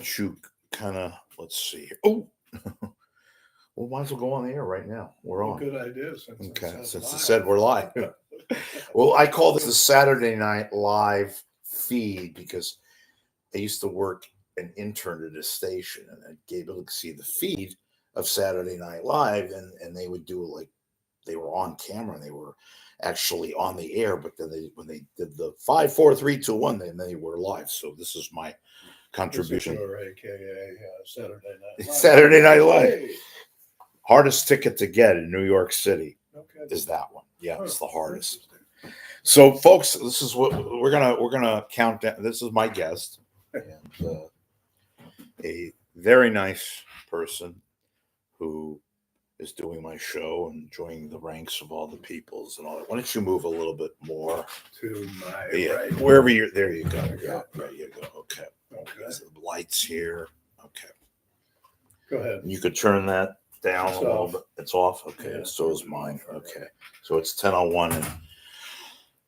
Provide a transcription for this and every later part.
you kind of, let's see here. Oh, well, might as well go on the air right now. We're Well, on. good idea. Since Okay, it since it live. said we're live. Well, I call this the Saturday Night Live feed because I used to work an intern at a station, and I'd be able to see the feed of Saturday Night Live, and they would do it like they were on camera and they were actually on the air, but then when they did the 5, 4, 3, 2, 1, then they were live. So this is my This is contribution. your AKA Saturday Night Live. Saturday Night Live. Hey. Hardest ticket to get in New York City Okay. is that one. Yeah, it's the hardest. Interesting. So, folks, this is what we're gonna count down. This is my guest, and a very nice person who is doing my show and joining the ranks of all the peoples and all that. Why don't you move a little bit more To my right. wherever you're? There you go. Yeah, there you go. Okay. Okay. There's the lights here. Okay. Go ahead. You could turn that down It's a little off. bit. It's off. Okay. Yeah. So is mine. Okay. So it's 10:01, and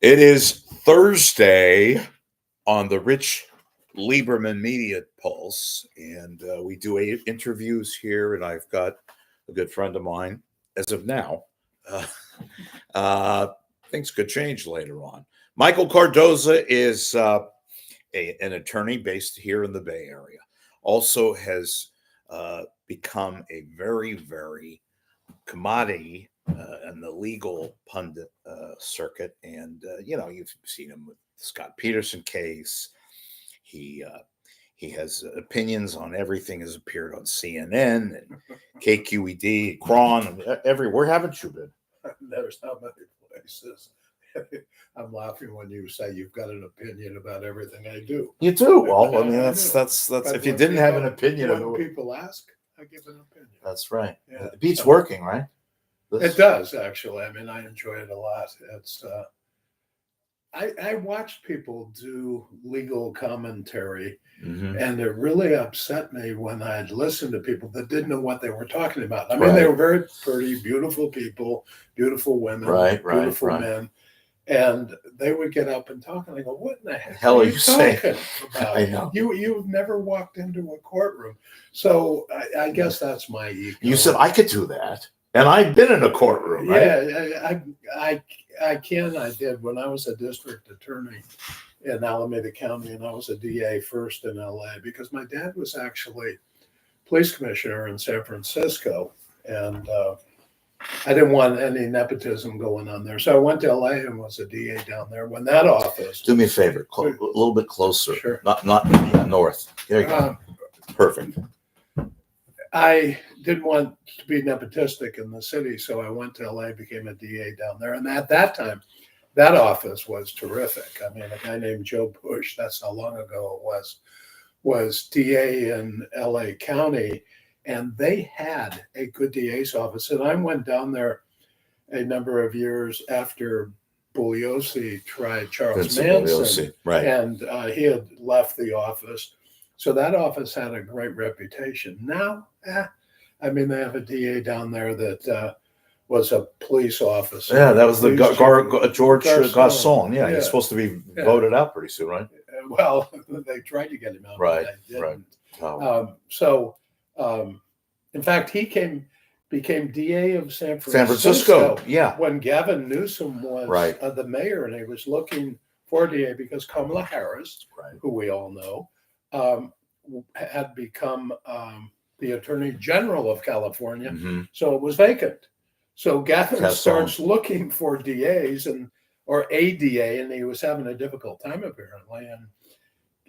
it is Thursday on the Rich Lieberman Media Pulse, and we do interviews here, and I've got a good friend of mine as of now. Things could change later on. Michael Cardoza is an attorney based here in the Bay Area. Also has become a very, very commodity in the legal pundit circuit, and you've seen him with the Scott Peterson case. He has opinions on everything. Has appeared on CNN and KQED, Cron, everywhere. Haven't you been? There's not many places. I'm laughing when you say you've got an opinion about everything I do. You do. Well, I mean, that's. But If you when didn't have an people- opinion, when people ask, I give an opinion. that's right. Yeah. It beats working, right? It does, actually. I mean, I enjoy it a lot. It's I watched people do legal commentary, Mhm. and it really upset me when I'd listen to people that didn't know what they were talking about. I mean, they Right. were very pretty, beautiful people, beautiful women, Right, beautiful right. men, and they would get up and talk, and I go, "What in the heck Hell are are you you saying?" talking about? I know. You've never walked into a courtroom, so I guess that's my ego. You said I could do that, and I've been in a courtroom, right? Yeah, I did when I was a district attorney in Alameda County, and I was a DA first in LA because my dad was actually police commissioner in San Francisco, and I didn't want any nepotism going on there, so I went to LA and was a DA down there. When that office, Do me a favor, a little bit closer. Sure. Not north. There you go. Perfect. I didn't want to be nepotistic in the city, so I went to LA, became a DA down there. And at that time, that office was terrific. I mean, a guy named Joe Bush, that's how long ago it was DA in LA County. And they had a good DA's office. And I went down there a number of years after Bugliosi tried Charles Manson. Bugliosi, right. And he had left the office. So that office had a great reputation. Now, I mean, they have a DA down there that was a police officer. Yeah, that was the George Garcon. Garcon. Yeah, Yeah. he's supposed to be voted out pretty soon, right? Well, they tried to get him out, Right, but they didn't. Oh. In fact, he became DA of San San Francisco. Yeah. When Gavin Newsom was Right. The mayor, and he was looking for DA because Kamala Harris, Right. who we all know, had become the Attorney General of California, Mhm. so it was vacant. So Gavin That's starts looking for DAs or a DA, and he was having a difficult time apparently,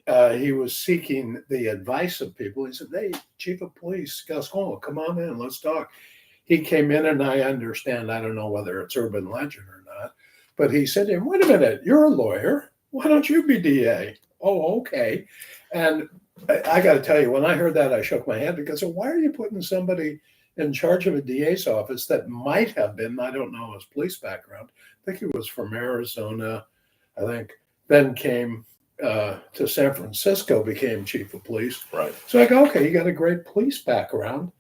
and he was seeking the advice of people. He said, "Hey, Chief of Police Gascon, come on in, let's talk." He came in, and I understand, I don't know whether it's urban legend or not, but he said to him, "Wait a minute, you're a lawyer. Why don't you be DA?" "Oh, okay." And I got to tell you, when I heard that, I shook my head because why are you putting somebody in charge of a DA's office that might have been, I don't know his police background. I think he was from Arizona, I think, then came to San Francisco, became chief of police. Right. So I go, okay, you got a great police background,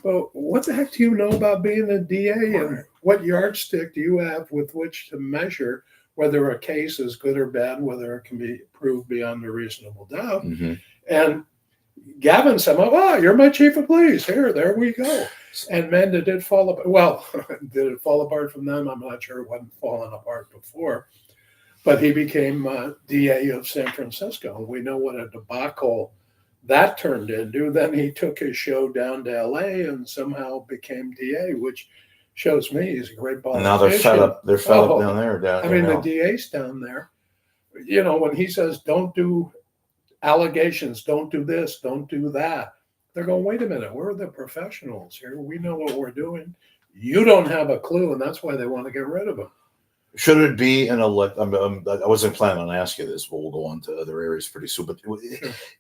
but what the heck do you know about being a DA, and what yardstick do you have with which to measure whether a case is good or bad, whether it can be proved beyond a reasonable doubt? Mm-hmm. And Gavin said, "Oh, you're my chief of police. There we go." And man, it did fall apart. Well, did it fall apart from them? I'm not sure. It wasn't falling apart before. But he became DA of San Francisco. We know what a debacle that turned into. Then he took his show down to LA and somehow became DA, which shows me he's a great politician. And now they're fed up. They're fed up down there. I mean, the DA's down there. You know, when he says, "Don't do allegations, don't do this, don't do that," they're going, "Wait a minute, we're the professionals here. We know what we're doing. You don't have a clue," and that's why they want to get rid of him. Should it be an elect? I wasn't planning on asking this, but we'll go on to other areas pretty soon. But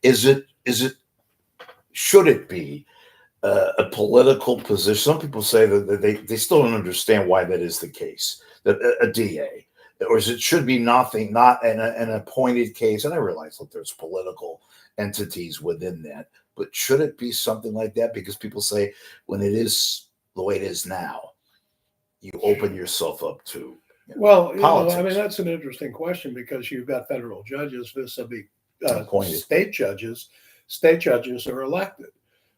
is it? Should it be a political position? Some people say that they still don't understand why that is the case. That a DA, or is it should be nothing, not an appointed case? And I realize that there's political entities within that, but should it be something like that? Because people say when it is the way it is now, you open yourself up to. Well, I mean, that's an interesting question because you've got federal judges vis-a-vis state judges. State judges are elected.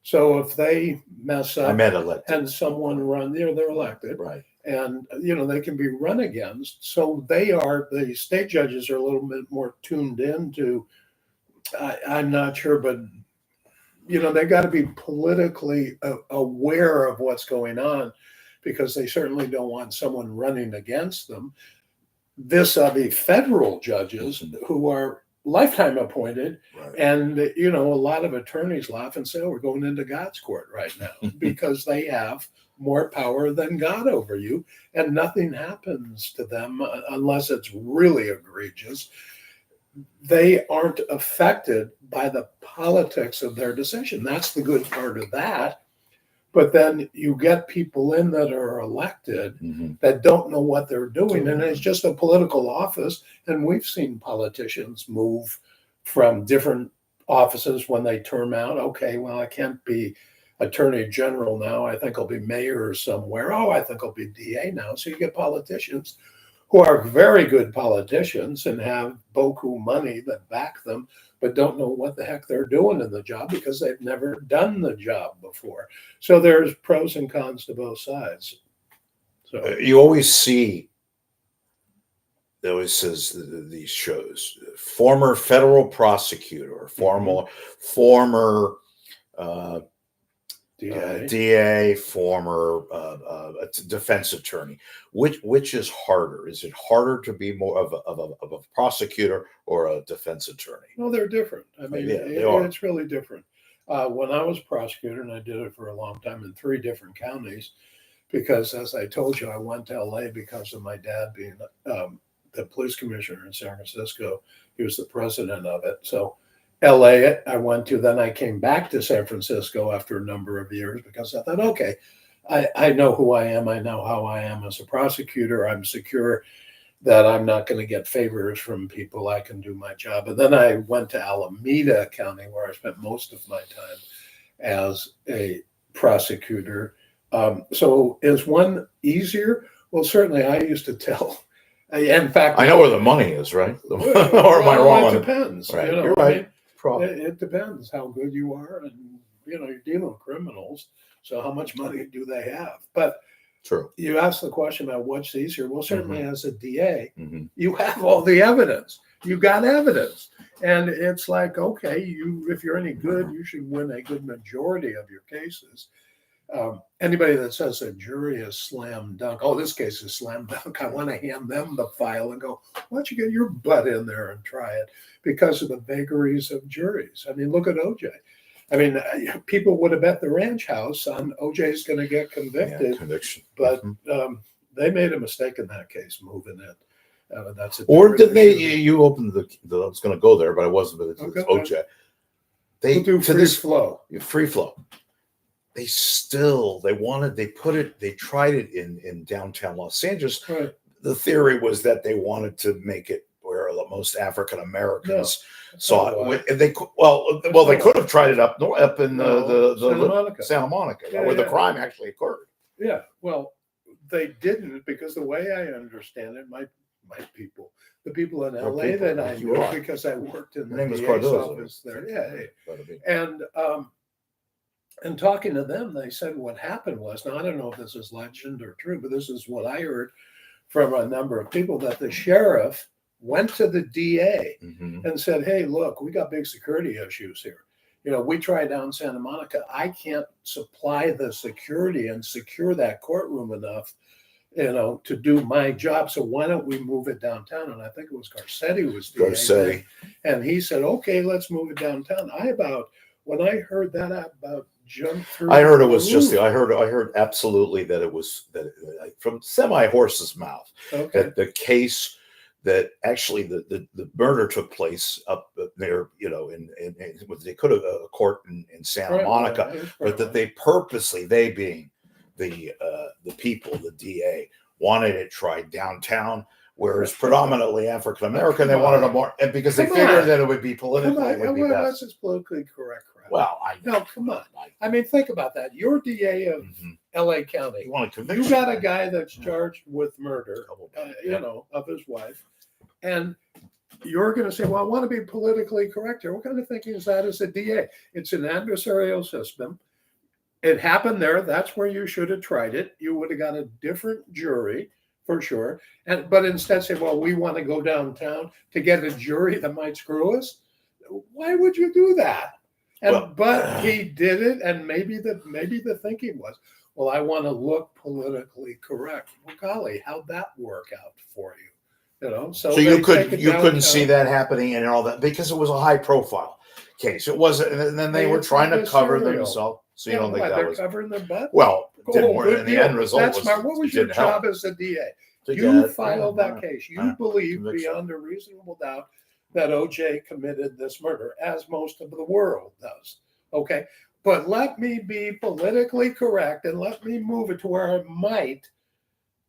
So if they mess up and someone they're elected. Right. And, they can be run against. So the state judges are a little bit more tuned into, I'm not sure, but, they got to be politically aware of what's going on, because they certainly don't want someone running against them. Vis-a-vis federal judges who are lifetime appointed. Right. And, a lot of attorneys laugh and say, "Oh, we're going into God's court right now," because they have more power than God over you, and nothing happens to them unless it's really egregious. They aren't affected by the politics of their decision. That's the good part of that. But then you get people in that are elected that don't know what they're doing. And it's just a political office. And we've seen politicians move from different offices when they term out. Okay, well, I can't be attorney general now. I think I'll be mayor somewhere. Oh, I think I'll be DA now. So you get politicians who are very good politicians and have beaucoup money that back them, but don't know what the heck they're doing in the job because they've never done the job before. So there's pros and cons to both sides. So you always see, it always says these shows, former federal prosecutor, former DA, former defense attorney. Which is harder? Is it harder to be more of a prosecutor or a defense attorney? No, they're different. I mean, it's really different. When I was prosecutor, and I did it for a long time in 3 different counties, because as I told you, I went to LA because of my dad being the police commissioner in San Francisco. He was the president of it. So LA I went to, then I came back to San Francisco after a number of years because I thought, okay, I know who I am. I know how I am as a prosecutor. I'm secure that I'm not going to get favors from people. I can do my job. And then I went to Alameda County, where I spent most of my time as a prosecutor. So is one easier? Well, certainly I used to tell. In fact, I know where the money is, right? Or am I wrong? It depends. Right. You're right. It depends how good you are, and you're dealing with criminals, so how much money do they have? But true. You asked the question about what's easier. Well, certainly as a DA, you have all the evidence. You got evidence, and it's like, okay, if you're any good, you should win a good majority of your cases. Anybody that says a jury is slam dunk, oh, this case is slam dunk, I want to hand them the file and go, why don't you get your butt in there and try it? Because of the vagaries of juries. I mean, look at OJ. I mean, people would have bet the ranch house on OJ's going to get convicted. Yeah, conviction. But they made a mistake in that case, moving it. That's a or did they? You opened the I was going to go there, but I wasn't. But it's OJ. They we'll do free flow. Free flow. They tried it in downtown Los Angeles. Right. The theory was that they wanted to make it where the most African Americans saw it. And they could have tried it up in the Santa Monica, where the crime actually occurred. Yeah, well, they didn't, because the way I understand it, my my people, the people in Our LA people, that I like you knew are. because I worked in Your the name is DA's Cardoza. office there. Yeah, hey. Bada bing. And talking to them, they said what happened was, now I don't know if this is legend or true, but this is what I heard from a number of people, that the sheriff went to the DA Mhm. and said, hey, look, we got big security issues here. You know, we try down Santa Monica. I can't supply the security and secure that courtroom enough, you know, to do my job. So why don't we move it downtown? And I think it was Garcetti was DA. Garcetti. And he said, okay, let's move it downtown. When I heard that, I about jumped through. I heard it was the just roof. I heard absolutely that it was that from semi horse's mouth Okay. that the case that actually the murder took place up there, you know, in they could have a court in Santa Monica, but that they purposely, they being the people, the DA, wanted it tried downtown, where it's predominantly African American. They wanted a more, and because they figured that it would be politically, it would be best. That's just politically correct. Well, I know. No, come on. I mean, think about that. You're DA of LA County. You want to convict? You got a guy that's charged with murder, you know, of his wife, and you're going to say, "Well, I want to be politically correct here." What kind of thinking is that as a DA? It's an adversarial system. It happened there. That's where you should have tried it. You would have got a different jury for sure. But instead say, "Well, we want to go downtown to get a jury that might screw us." Why would you do that? But he did it, and maybe the thinking was, well, I want to look politically correct. Well, golly, how'd that work out for you? You know, so you couldn't see that happening and all that because it was a high profile case. It wasn't, and then they were trying to cover themselves. So you don't think that was covering their butt? Well, didn't work. And the end result That's was smart. What was your job as a DA? You filed that case. You believe beyond a reasonable doubt that OJ committed this murder, as most of the world does. Okay. But let me be politically correct and let me move it to where I might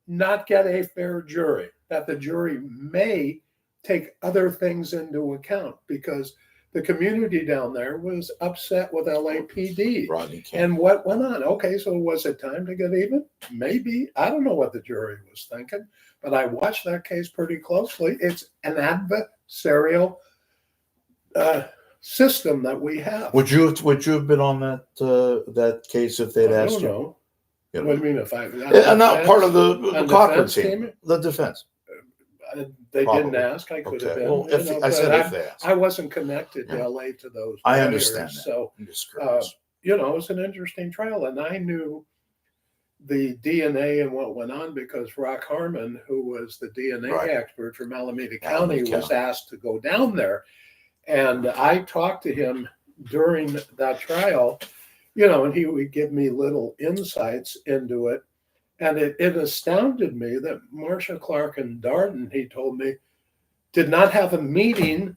not get a fair jury, that the jury may take other things into account because the community down there was upset with LAPD and what went on. Okay, so was it time to get even? Maybe. I don't know what the jury was thinking, but I watched that case pretty closely. It's an adversarial system that we have. Would you have been on that case if they'd asked you? Know. You know? What do you mean if I? I'm not part of the Cochran team. The defense. They didn't ask. I could have been. Well, if they asked. I wasn't connected to LA to those. I understand that. So, you know, it was an interesting trial, and I knew the DNA and what went on because Rock Harmon, who was the DNA expert from Alameda County, was asked to go down there. And I talked to him during that trial, you know, and he would give me little insights into it. And it astounded me that Marcia Clark and Darden, he told me, did not have a meeting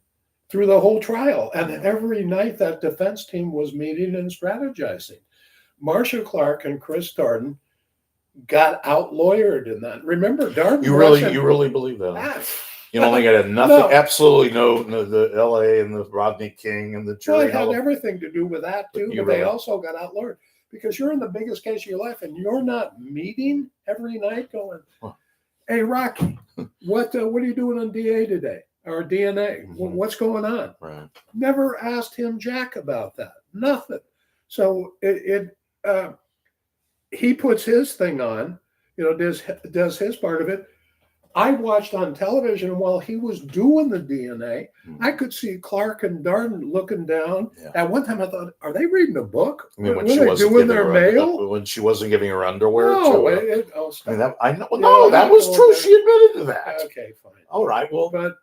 through the whole trial. And every night that defense team was meeting and strategizing. Marcia Clark and Chris Darden got out-lawyered in that. Remember, Darden. You really believe that? You don't think it had nothing, absolutely no, the LA and the Rodney King and the jury. Well, it had everything to do with that too, but they also got outlawyered because you're in the biggest case of your life and you're not meeting every night going, hey, Rocky, what are you doing on DA today? Or DNA? What's going on? Right. Never asked him jack about that. Nothing. So he puts his thing on, you know, does his part of it. I watched on television while he was doing the DNA. I could see Clark and Darden looking down. Yeah. At one time, I thought, "Are they reading a book? I mean, when she wasn't doing their mail? When she wasn't giving her underwear? No, I mean, I know. Yeah, no, that was true. She admitted to that. Okay, fine. All right. Well, but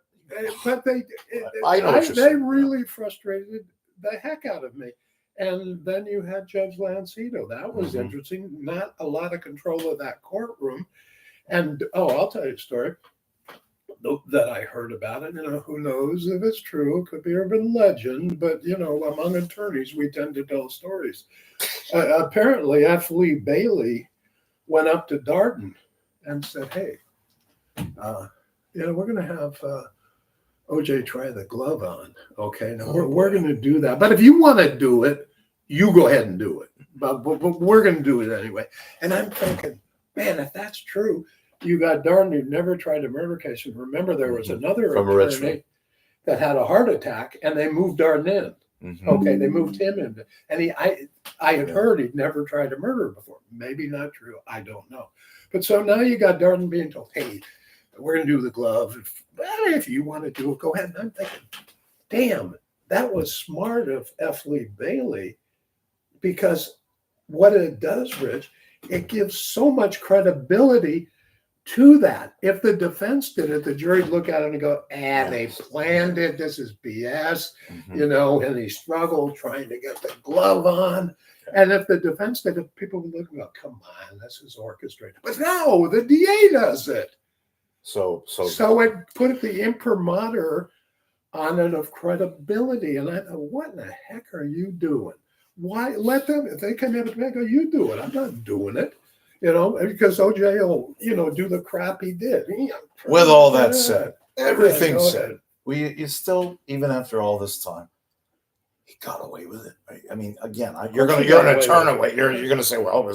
they really frustrated the heck out of me. And then you had Judge Lancito. That was interesting. Not a lot of control of that courtroom. And I'll tell you a story that I heard about it. You know, who knows if it's true? It could be urban legend, but you know, among attorneys, we tend to tell stories. Apparently, F. Lee Bailey went up to Darden and said, "Hey, you know, we're going to have OJ try the glove on. Okay, now we're going to do that. But if you want to do it, you go ahead and do it. But we're going to do it anyway." And I'm thinking, man, if that's true, you got Darden who never tried a murder case. And remember, there was another From attorney Richmond. that had a heart attack, and they moved Darden in. Okay, they moved him in, and I had heard he'd never tried a murder before. Maybe not true. I don't know. But so now you got Darden being told, "Hey, we're going to do the glove. If you want to do it, go ahead." And I'm thinking, damn, that was smart of F. Lee Bailey, because what it does, Rich, it gives so much credibility to that. If the defense did it, the jury'd look at it and go, they planned it. This is BS, and he struggled trying to get the glove on. And if the defense did it, people would look and go, come on, this is orchestrated. But no, the DA does it. So it put the imprimatur on it of credibility. And I thought, what in the heck are you doing? Why let them, if they come in and go, you do it. I'm not doing it. Because OJ will, do the crap he did. With all that said, everything said, you still, even after all this time, he got away with it. Right? I mean, again, you're an attorney. You're going to say, well,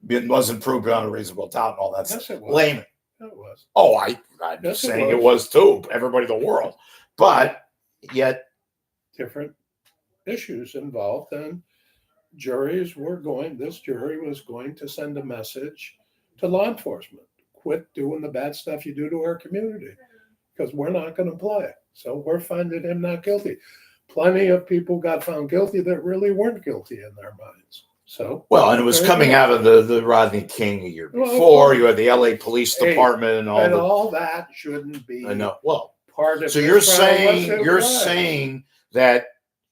it wasn't proved beyond a reasonable doubt and all that stuff. Yes, blame it. It was. Oh, I'm just saying it was too. Everybody in the world. But yet. Different issues involved, and this jury was going to send a message to law enforcement. Quit doing the bad stuff you do to our community, because we're not going to play. So we're finding him not guilty. Plenty of people got found guilty that really weren't guilty in their minds. So and it was coming out of the Rodney King a year before. You had the LA Police Department and all that shouldn't be. I know. Well, part of. So you're saying that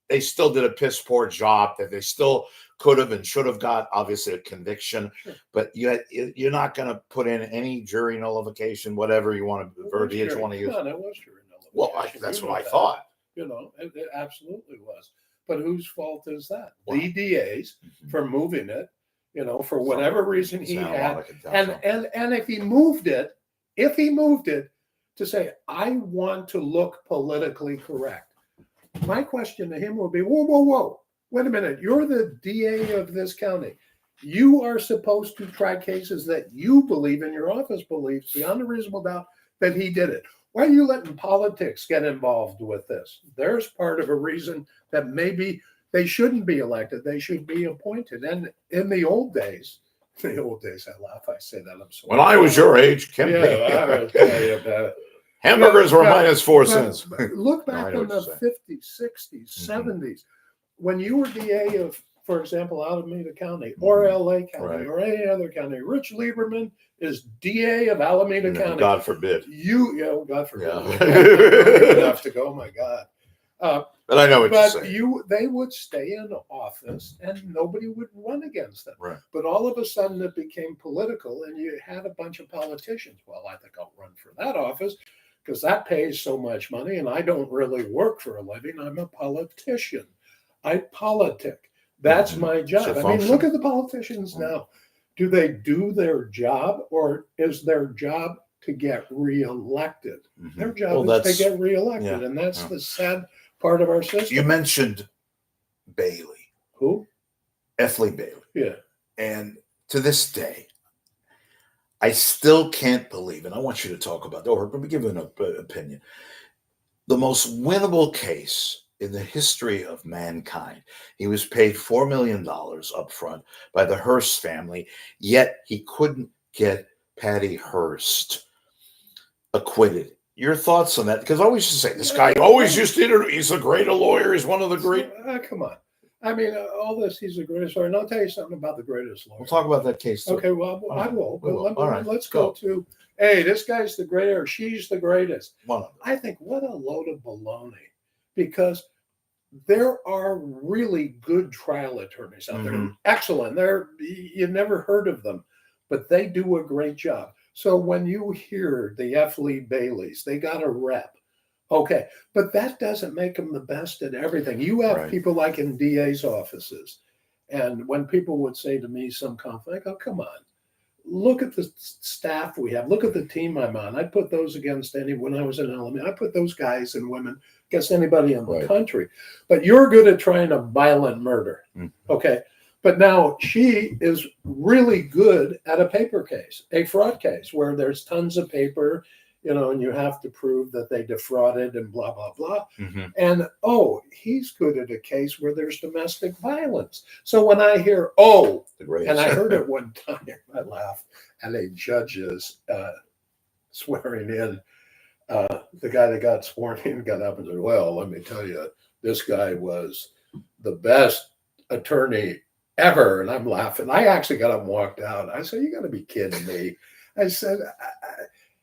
they still did a piss poor job, that they still could have and should have got, obviously, a conviction, but you're not going to put in any jury nullification, whatever you want to verbiage want to use. No, that was jury nullification. Well, that's what I thought. It absolutely was. But whose fault is that? The DA's for moving it, for whatever reason he had. And if he moved it to say, I want to look politically correct, my question to him would be, whoa, wait a minute. You're the DA of this county. You are supposed to try cases that you believe in, your office believes beyond a reasonable doubt that he did it. Why are you letting politics get involved with this? There's part of a reason that maybe they shouldn't be elected. They should be appointed. And in the old days, I laugh. I say that. I'm sorry. When I was your age, I will tell you about it. Hamburgers were -4 cents. Look back in the 50s, 60s, 70s, when you were DA of, for example, Alameda County or LA County or any other county. Rich Lieberman is DA of Alameda County. God forbid. God forbid. Yeah. Enough to go. Oh my God. But I know what you're saying. They would stay in office and nobody would run against them. Right. But all of a sudden it became political, and you had a bunch of politicians. Well, I think I'll run for that office because that pays so much money, and I don't really work for a living. I'm a politician. I politic. That's my job. I mean, look at the politicians now. Do they do their job, or is their job to get reelected? Their job is to get reelected, and that's the sad part of our system. You mentioned Bailey. Who? F. Lee Bailey. Yeah. And to this day, I still can't believe, and I want you to talk about, or let me give an opinion, the most winnable case in the history of mankind. He was paid $4 million up front by the Hearst family, yet he couldn't get Patty Hearst acquitted. Your thoughts on that? Because I always used to say, this guy always used to, he's a great lawyer. He's one of the great. Come on. I mean, all this, he's the greatest lawyer. And I'll tell you something about the greatest lawyer. We'll talk about that case too. Okay, well, I will. But let's go to, hey, this guy's the greatest, or she's the greatest. I think what a load of baloney, because there are really good trial attorneys out there. Excellent. You never heard of them, but they do a great job. So when you hear the F. Lee Baileys, they got a rep. Okay, but that doesn't make them the best at everything. You have people like in DA's offices. And when people would say to me some conflict, I go, come on, look at the staff we have. Look at the team I'm on. I put those against when I was in elementary, I put those guys and women against anybody in the country. But you're good at trying a violent murder. Okay, But now she is really good at a paper case, a fraud case, where there's tons of paper, and you have to prove that they defrauded and blah, blah, blah. Mm-hmm. And, he's good at a case where there's domestic violence. So when I hear, and I heard it one time, I laughed at a judge's swearing in. The guy that got sworn in got up and said, well, let me tell you, this guy was the best attorney ever. And I'm laughing. I actually got up and walked out. I said, you got to be kidding me. I said,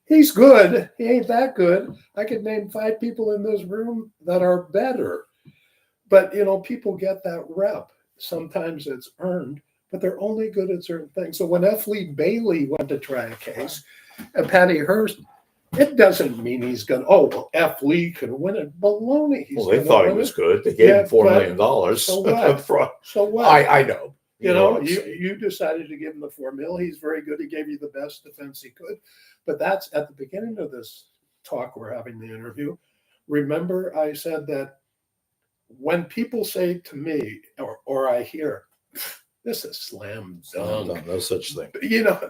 he's good. He ain't that good. I could name 5 people in this room that are better. But, people get that rep. Sometimes it's earned, but they're only good at certain things. So when F. Lee Bailey went to try a case, and Patty Hearst, it doesn't mean he's going to, F. Lee can win it. Baloney. They thought he was good. They gave him $4 million. So what? So what? I know. You decided to give him the $4 million. He's very good. He gave you the best defense he could. But that's at the beginning of this talk we're having, the interview. Remember, I said that when people say to me, or I hear, this is slam dunk. No such thing.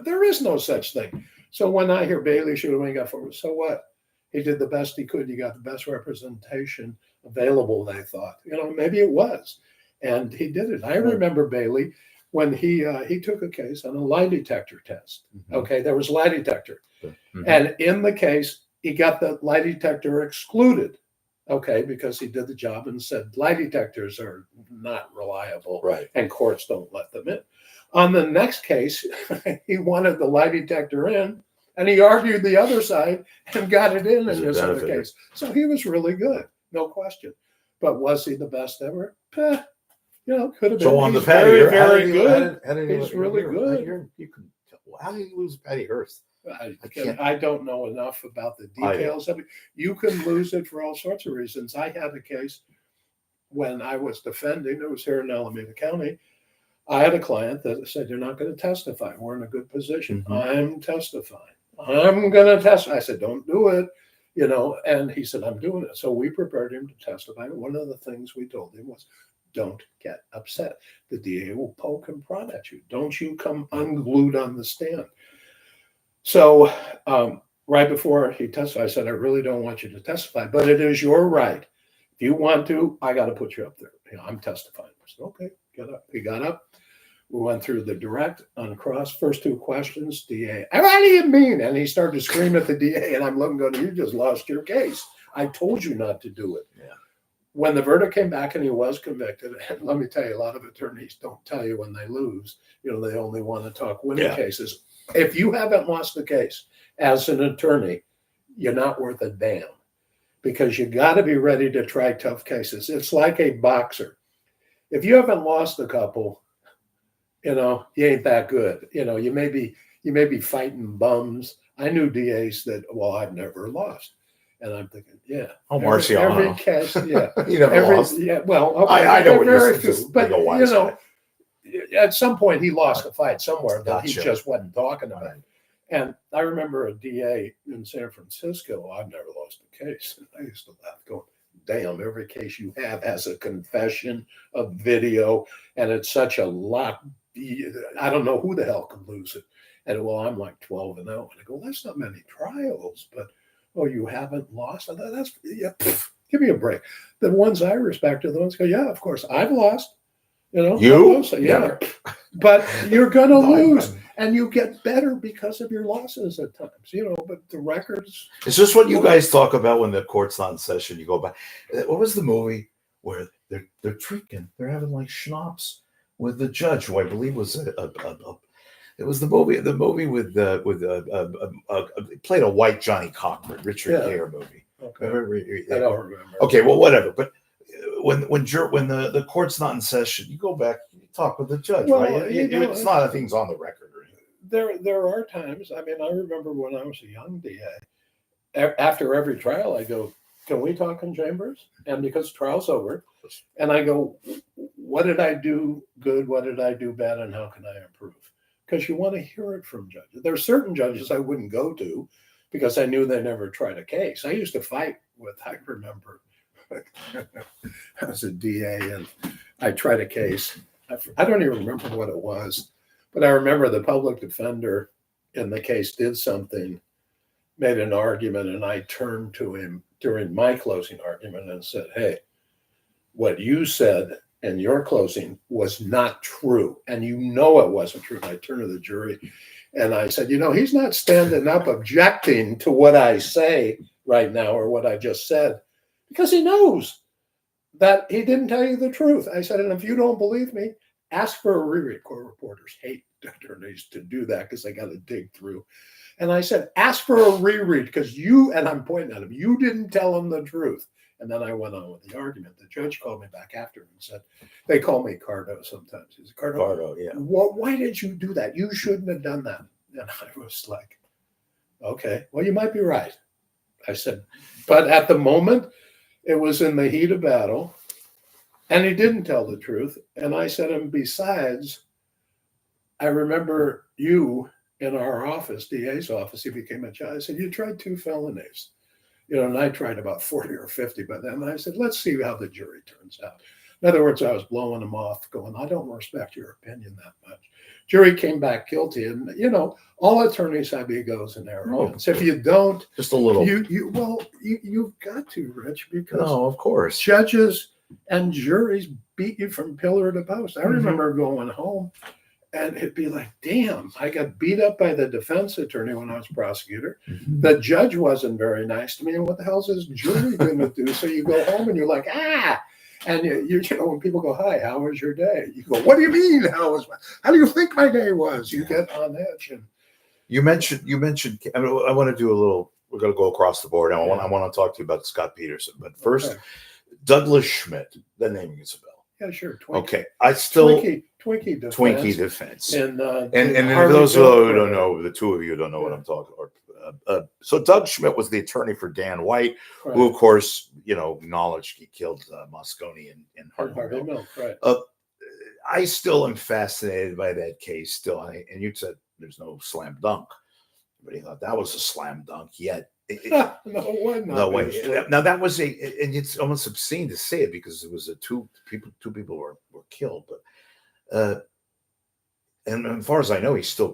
There is no such thing. So when I hear Bailey should have got forward, so what? He did the best he could. You got the best representation available, they thought. Maybe it was. And he did it. I remember Bailey when he took a case on a lie detector test. Mm-hmm. Okay, there was lie detector. Mm-hmm. And in the case, he got the lie detector excluded. Okay, because he did the job and said lie detectors are not reliable. Right. And courts don't let them in. On the next case, he wanted the lie detector in, and he argued the other side and got it in this other case. So he was really good, no question. But was he the best ever? Could have been. So on He's the Patty, very good. He's really good. How did he lose Patty Hearst? I don't know enough about the details of it. You can lose it for all sorts of reasons. I had a case when I was defending. It was here in Alameda County. I had a client that said, you're not going to testify. We're in a good position. Mm-hmm. I'm testifying. I'm going to testify. I said, don't do it. And he said, I'm doing it. So we prepared him to testify. One of the things we told him was, don't get upset. The DA will poke and prod at you. Don't you come unglued on the stand. So right before he testified, I said, I really don't want you to testify, but it is your right. If you want to, I got to put you up there. I'm testifying. I said, okay, get up. He got up. We went through the direct, uncross, first 2 questions. DA, what do you mean? And he started to scream at the DA, and I'm looking, going, you just lost your case. I told you not to do it. Yeah. When the verdict came back and he was convicted, and let me tell you, a lot of attorneys don't tell you when they lose. They only want to talk winning cases. If you haven't lost the case as an attorney, you're not worth a damn, because you got to be ready to try tough cases. It's like a boxer. If you haven't lost a couple, you ain't that good. You may be fighting bums. I knew DAs that, I've never lost. And I'm thinking, yeah. Marciano. Every case, yeah. You never lost. Yeah, well, okay, I know what very you're few. But, at some point he lost a fight somewhere that he just wasn't talking about. Right. And I remember a DA in San Francisco, I've never lost a case. And I used to laugh going, damn, every case you have has a confession, a video, and it's such a lot. I don't know who the hell can lose it. And I'm like 12-0. And I go, that's not many trials, but you haven't lost? That's give me a break. The ones I respect are the ones go, yeah, of course, I've lost. Yeah. But you're gonna lose, and you get better because of your losses at times. But the records. Is this what you guys talk about when the court's not in session? You go back. What was the movie where they're drinking? They're having like schnapps with the judge, who I believe was it was the movie with played a white Johnny Cochran, Richard Gere movie. Okay. I don't remember. Okay, well, whatever. But when the court's not in session, you go back, you talk with the judge, right? It's not a thing's on the record or anything. There are times. I mean, I remember when I was a young DA. After every trial, I go, "Can we talk in chambers?" And because the trial's over, and I go, "What did I do good? What did I do bad? And how can I improve?" Because you want to hear it from judges. There are certain judges I wouldn't go to because I knew they never tried a case. I used to fight with. I remember. I was a DA and I tried a case. I don't even remember what it was, but I remember the public defender in the case did something, made an argument, and I turned to him during my closing argument and said, hey, what you said in your closing was not true. And you know it wasn't true. And I turned to the jury and I said, he's not standing up objecting to what I say right now or what I just said because he knows that he didn't tell you the truth. I said, and if you don't believe me, ask for a reread. Court reporters hate attorneys to do that because they got to dig through. And I said, ask for a reread because and I'm pointing at him, you didn't tell him the truth. And then I went on with the argument. The judge called me back after and said, they call me Cardo sometimes. He said, Cardo, yeah. Why did you do that? You shouldn't have done that. And I was like, okay, well, you might be right. I said, but at the moment, it was in the heat of battle, and he didn't tell the truth. And I said, and besides, I remember you in our office, DA's office, he became a judge. I said, you tried 2 felonies. And I tried about 40 or 50 by then. And I said, let's see how the jury turns out. In other words, I was blowing him off, going, I don't respect your opinion that much. Jury came back guilty. And, all attorneys have egos and arrogance. If you don't, just a little. You've got to, Rich, because no, of course, judges and juries beat you from pillar to post. I remember going home and it'd be like, damn, I got beat up by the defense attorney when I was prosecutor. The judge wasn't very nice to me. And what the hell is this jury going to do? So you go home and you're like, and when people go, hi, how was your day? You go, what do you mean? How do you think my day was? You get on edge. And you mentioned, I want to do a little, we're going to go across the board. I want to talk to you about Scott Peterson, but first, Douglas Schmidt, that name rings a bell. Yeah, sure. Okay. I still Twinkie defense. Twinkie defense. And for those who don't know, the two of you don't know what I'm talking about. So Doug Schmidt was the attorney for Dan White, who, of course, acknowledged he killed Moscone in Harvey Milk. Right. I still am fascinated by that case. Still, and you said there's no slam dunk, but he thought that was a slam dunk. Yet. No way. Now that was and it's almost obscene to say it because it was two people were killed, but and as far as I know, he's still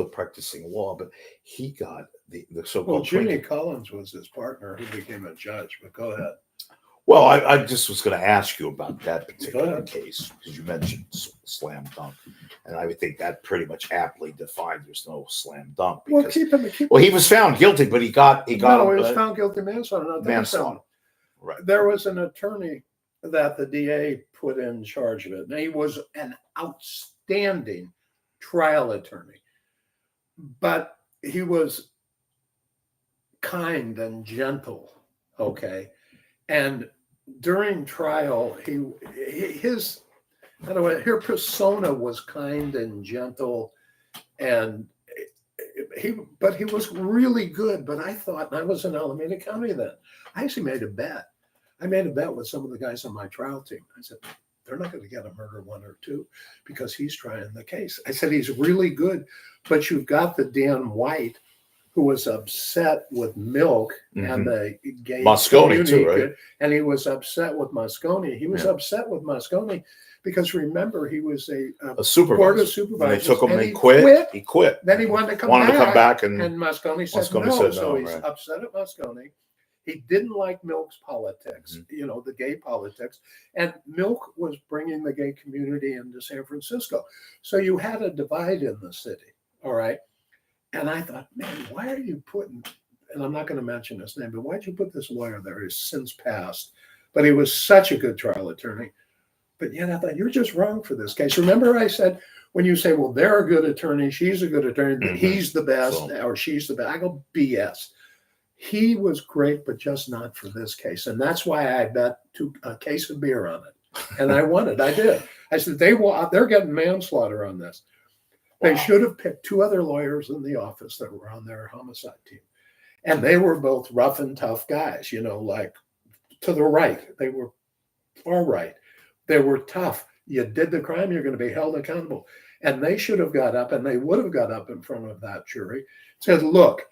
practicing law, but he got the so-called. Well, Jimmy Collins was his partner who became a judge. But go ahead. Well, I just was going to ask you about that particular case because you mentioned slam dunk, and I would think that pretty much aptly defined there's no slam dunk. Because, well, he was found guilty, but he was found guilty manslaughter. Manslaughter. Right. There was an attorney that the DA put in charge of it, and he was an outstanding trial attorney, but he was kind and gentle. Okay. And during trial, his persona was kind and gentle, and he was really good. But I thought, and I was in Alameda County then, I actually made a bet. I made a bet with some of the guys on my trial team. I said, they're not going to get a murder 1 or 2 because he's trying the case. I said, he's really good, but you've got the Dan White who was upset with Milk and the gay Moscone too, right? And he was upset with Moscone. He was upset with Moscone because remember he was a supervisor. Board of supervisors. And they took him and he quit. He quit. Then he wanted to come back, and Moscone said no. So he's upset at Moscone. He didn't like Milk's politics, the gay politics, and Milk was bringing the gay community into San Francisco. So you had a divide in the city. All right. And I thought, man, why are you putting, and I'm not going to mention his name, but why'd you put this lawyer there? He's since passed, but he was such a good trial attorney. But yet I thought, you're just wrong for this case. Remember I said, when you say, well, they're a good attorney, she's a good attorney, he's the best, or she's the best, I go, BS. He was great, but just not for this case. And that's why I bet a case of beer on it. And I won it. I did. I said, they're getting manslaughter on this. They should have picked 2 other lawyers in the office that were on their homicide team. And they were both rough and tough guys, like to the right. They were far right. They were tough. You did the crime, you're going to be held accountable. And they should have got up, and they would have got up in front of that jury, said, look,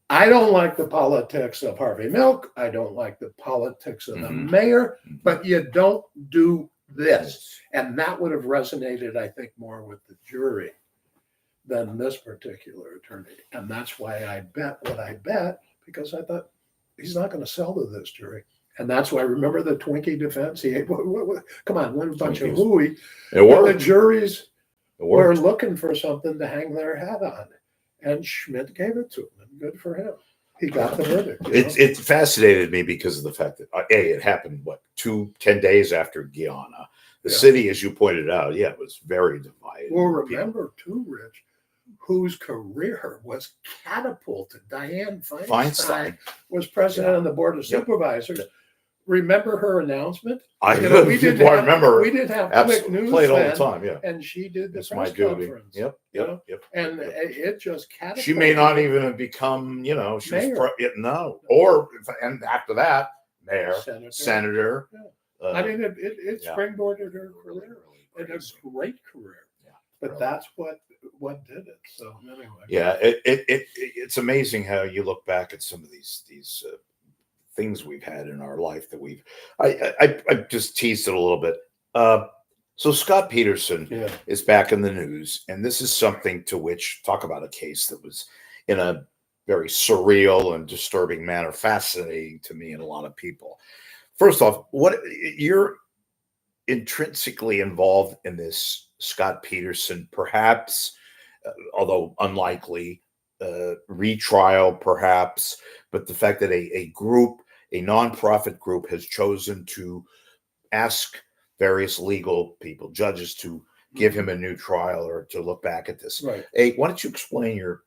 I don't like the politics of Harvey Milk. I don't like the politics of the mayor, but you don't do this. And that would have resonated, I think, more with the jury than this particular attorney. And that's why I bet what I bet, because I thought he's not going to sell to this jury. And that's why, remember the Twinkie defense? Come on, one bunch of hooey. It worked. The juries were worked. looking for something to hang their hat on. And Schmidt gave it to him. And good for him. He got the verdict. It fascinated me because of the fact that it happened 10 days after Guyana. The city, as you pointed out, it was very divided. Well, remember too, Rich, whose career was catapulted. Diane Feinstein was president of the board of supervisors. Remember her announcement? I remember. We didn't have quick news played all the then, time. and she did the It's press my duty. conference. Yep. And it just catapulted. She may not even have become, she mayor. and after that, mayor, senator. I mean, it springboarded her career, and a great career. But that's what did it. So anyway. Yeah, it's amazing how you look back at some of these things we've had in our life that I just teased it a little bit. So Scott Peterson is back in the news, and this is something to which, talk about a case that was in a very surreal and disturbing manner, fascinating to me and a lot of people. First off, what you're intrinsically involved in this Scott Peterson, perhaps, although unlikely, retrial, perhaps, but the fact that a nonprofit group has chosen to ask various legal people, judges, to give him a new trial or to look back at this. Right. Hey, why don't you explain your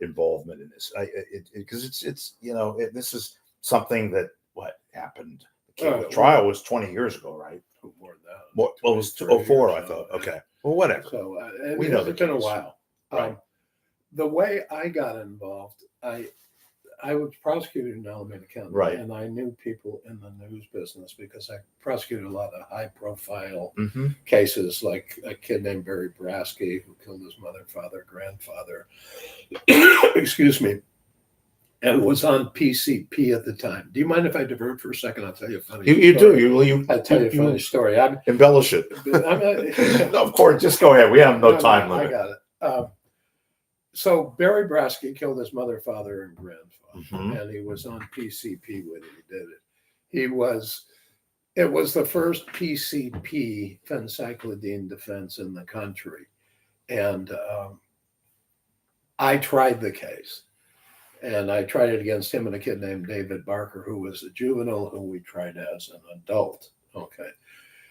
involvement in this? Because it's this is something that happened. The trial was 20 years ago, right? More than that. Well, it was 04, I thought. Okay. Well, whatever. So we know it's been a while. Right. The way I got involved, I was prosecuting in Alameda County, right, and I knew people in the news business because I prosecuted a lot of high-profile cases, like a kid named Barry Brasky who killed his mother, father, grandfather. Excuse me. And was on PCP at the time. Do you mind if I divert for a second? I'll tell you a funny story. You do. I'll tell you a funny story. Embellish it. No, of course, just go ahead. We have no time limit. I got it. So Barry Brasky killed his mother, father, and grandfather, and he was on PCP when he did it. It was the first PCP phencyclidine defense in the country. And I tried the case. And I tried it against him and a kid named David Barker, who was a juvenile who we tried as an adult. Okay.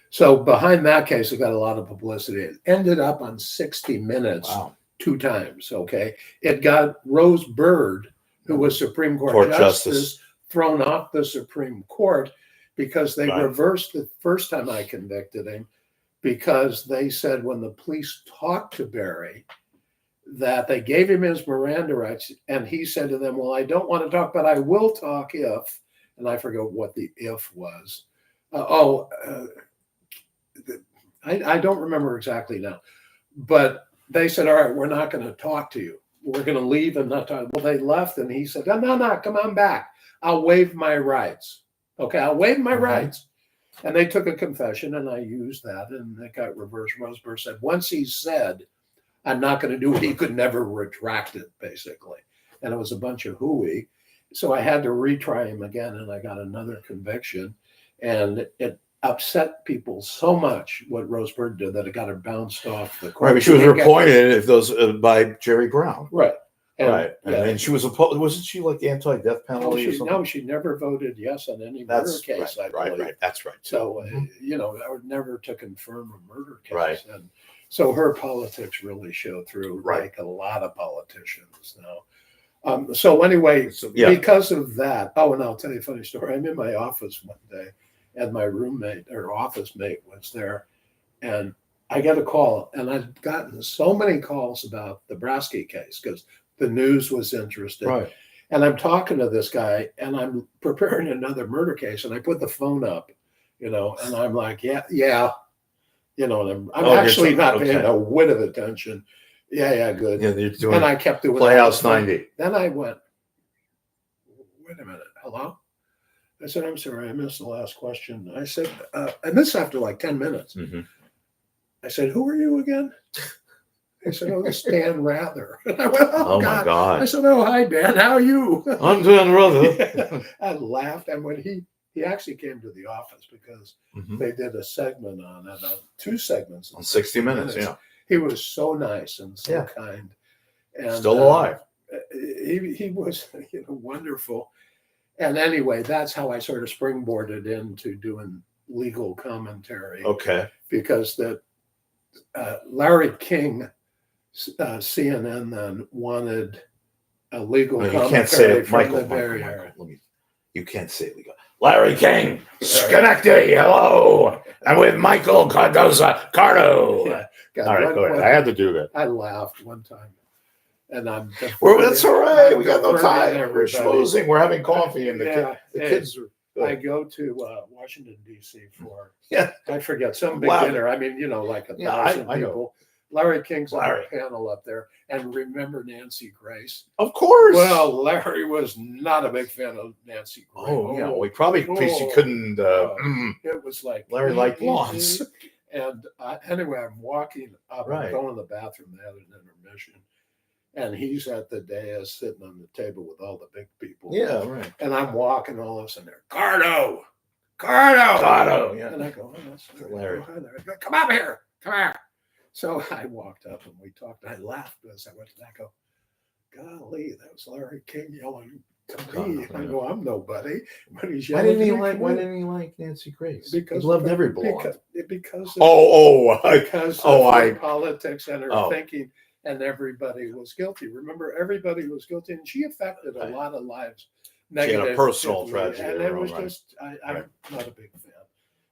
So behind that case, it got a lot of publicity. It ended up on 60 Minutes 2 times. Okay. It got Rose Bird, who was Supreme Court Justice, thrown off the Supreme Court because they reversed the first time I convicted him, because they said when the police talked to Barry, that they gave him his Miranda rights, and he said to them, well, I don't want to talk, but I will talk if, and I forget what the if was. I don't remember exactly now, but they said, all right, we're not going to talk to you. We're going to leave and not talk. Well, they left, and he said, no, come on back. I'll waive my rights. Okay, I'll waive my rights. And they took a confession, and I used that, and it got reversed. Roseburg said, once he said, I'm not going to do it, he could never retract it, basically. And it was a bunch of hooey. So I had to retry him again, and I got another conviction. And it upset people so much what Roseburg did that it got her bounced off the court. Right, but she was appointed by Jerry Brown. Right. And she was wasn't she like anti-death penalty or something? No, she never voted yes on any murder case. Right. That's right. So, I would never to confirm a murder case. Right. And so her politics really showed through, like a lot of politicians now. So anyway, because of that, and I'll tell you a funny story. I'm in my office one day, and my roommate or office mate was there, and I get a call, and I've gotten so many calls about the Brasky case because the news was interested. Right. And I'm talking to this guy, and I'm preparing another murder case, and I put the phone up, and I'm like, yeah. And I'm actually not paying a whit of attention. Yeah, good. Yeah, you're doing, and I kept doing Playhouse 90. Then I went, wait a minute, hello? I said, I'm sorry, I missed the last question. I said, and this after like 10 minutes. Mm-hmm. I said, who are you again? I said, oh, this Dan Rather. And I went, Oh God. my God. I said, oh, hi, Dan. How are you? I'm Dan Rather. Yeah. I laughed. And when he actually came to the office because they did a segment on it, 2 segments. On 60 Minutes, yeah. He was so nice and so kind. And still alive. He was wonderful. And anyway, that's how I sort of springboarded into doing legal commentary. Okay. Because that Larry King, CNN then wanted a legal commentary. You can't say it, from Michael. the Bay Area. You can't say it legal. Larry King, Schenectady, hello. I'm with Michael Cardoza, Cardo. Yeah, all right, go ahead. I had to do that. I laughed one time. And that's all right. We got no time. We're schmoozing. We're having coffee, and the kids are. I go to Washington, D.C. for, I forget, some big dinner. I mean, like 1,000 people. Know. Larry King's on a panel up there. And remember Nancy Grace? Of course. Well, Larry was not a big fan of Nancy Grace. Oh, yeah. We probably he couldn't. It was like Larry liked blondes. And anyway, I'm walking up. I'm going to the bathroom. They had an intermission. And he's at the dais sitting on the table with all the big people. Yeah, right. And I'm walking all of a sudden there. Cardo. Yeah. And I go, oh, that's Larry. Go, come up here. Come here. So I walked up and we talked. I laughed as I went to that. I go, golly, that was Larry King yelling to me. I go, I'm nobody. But he's yelling. Why didn't he like Nancy Grace? Because he loved every blonde. Because of politics and her thinking. And everybody was guilty. Remember, everybody was guilty, and she affected a lot of lives. She had a personal tragedy, and it was just I'm not a big fan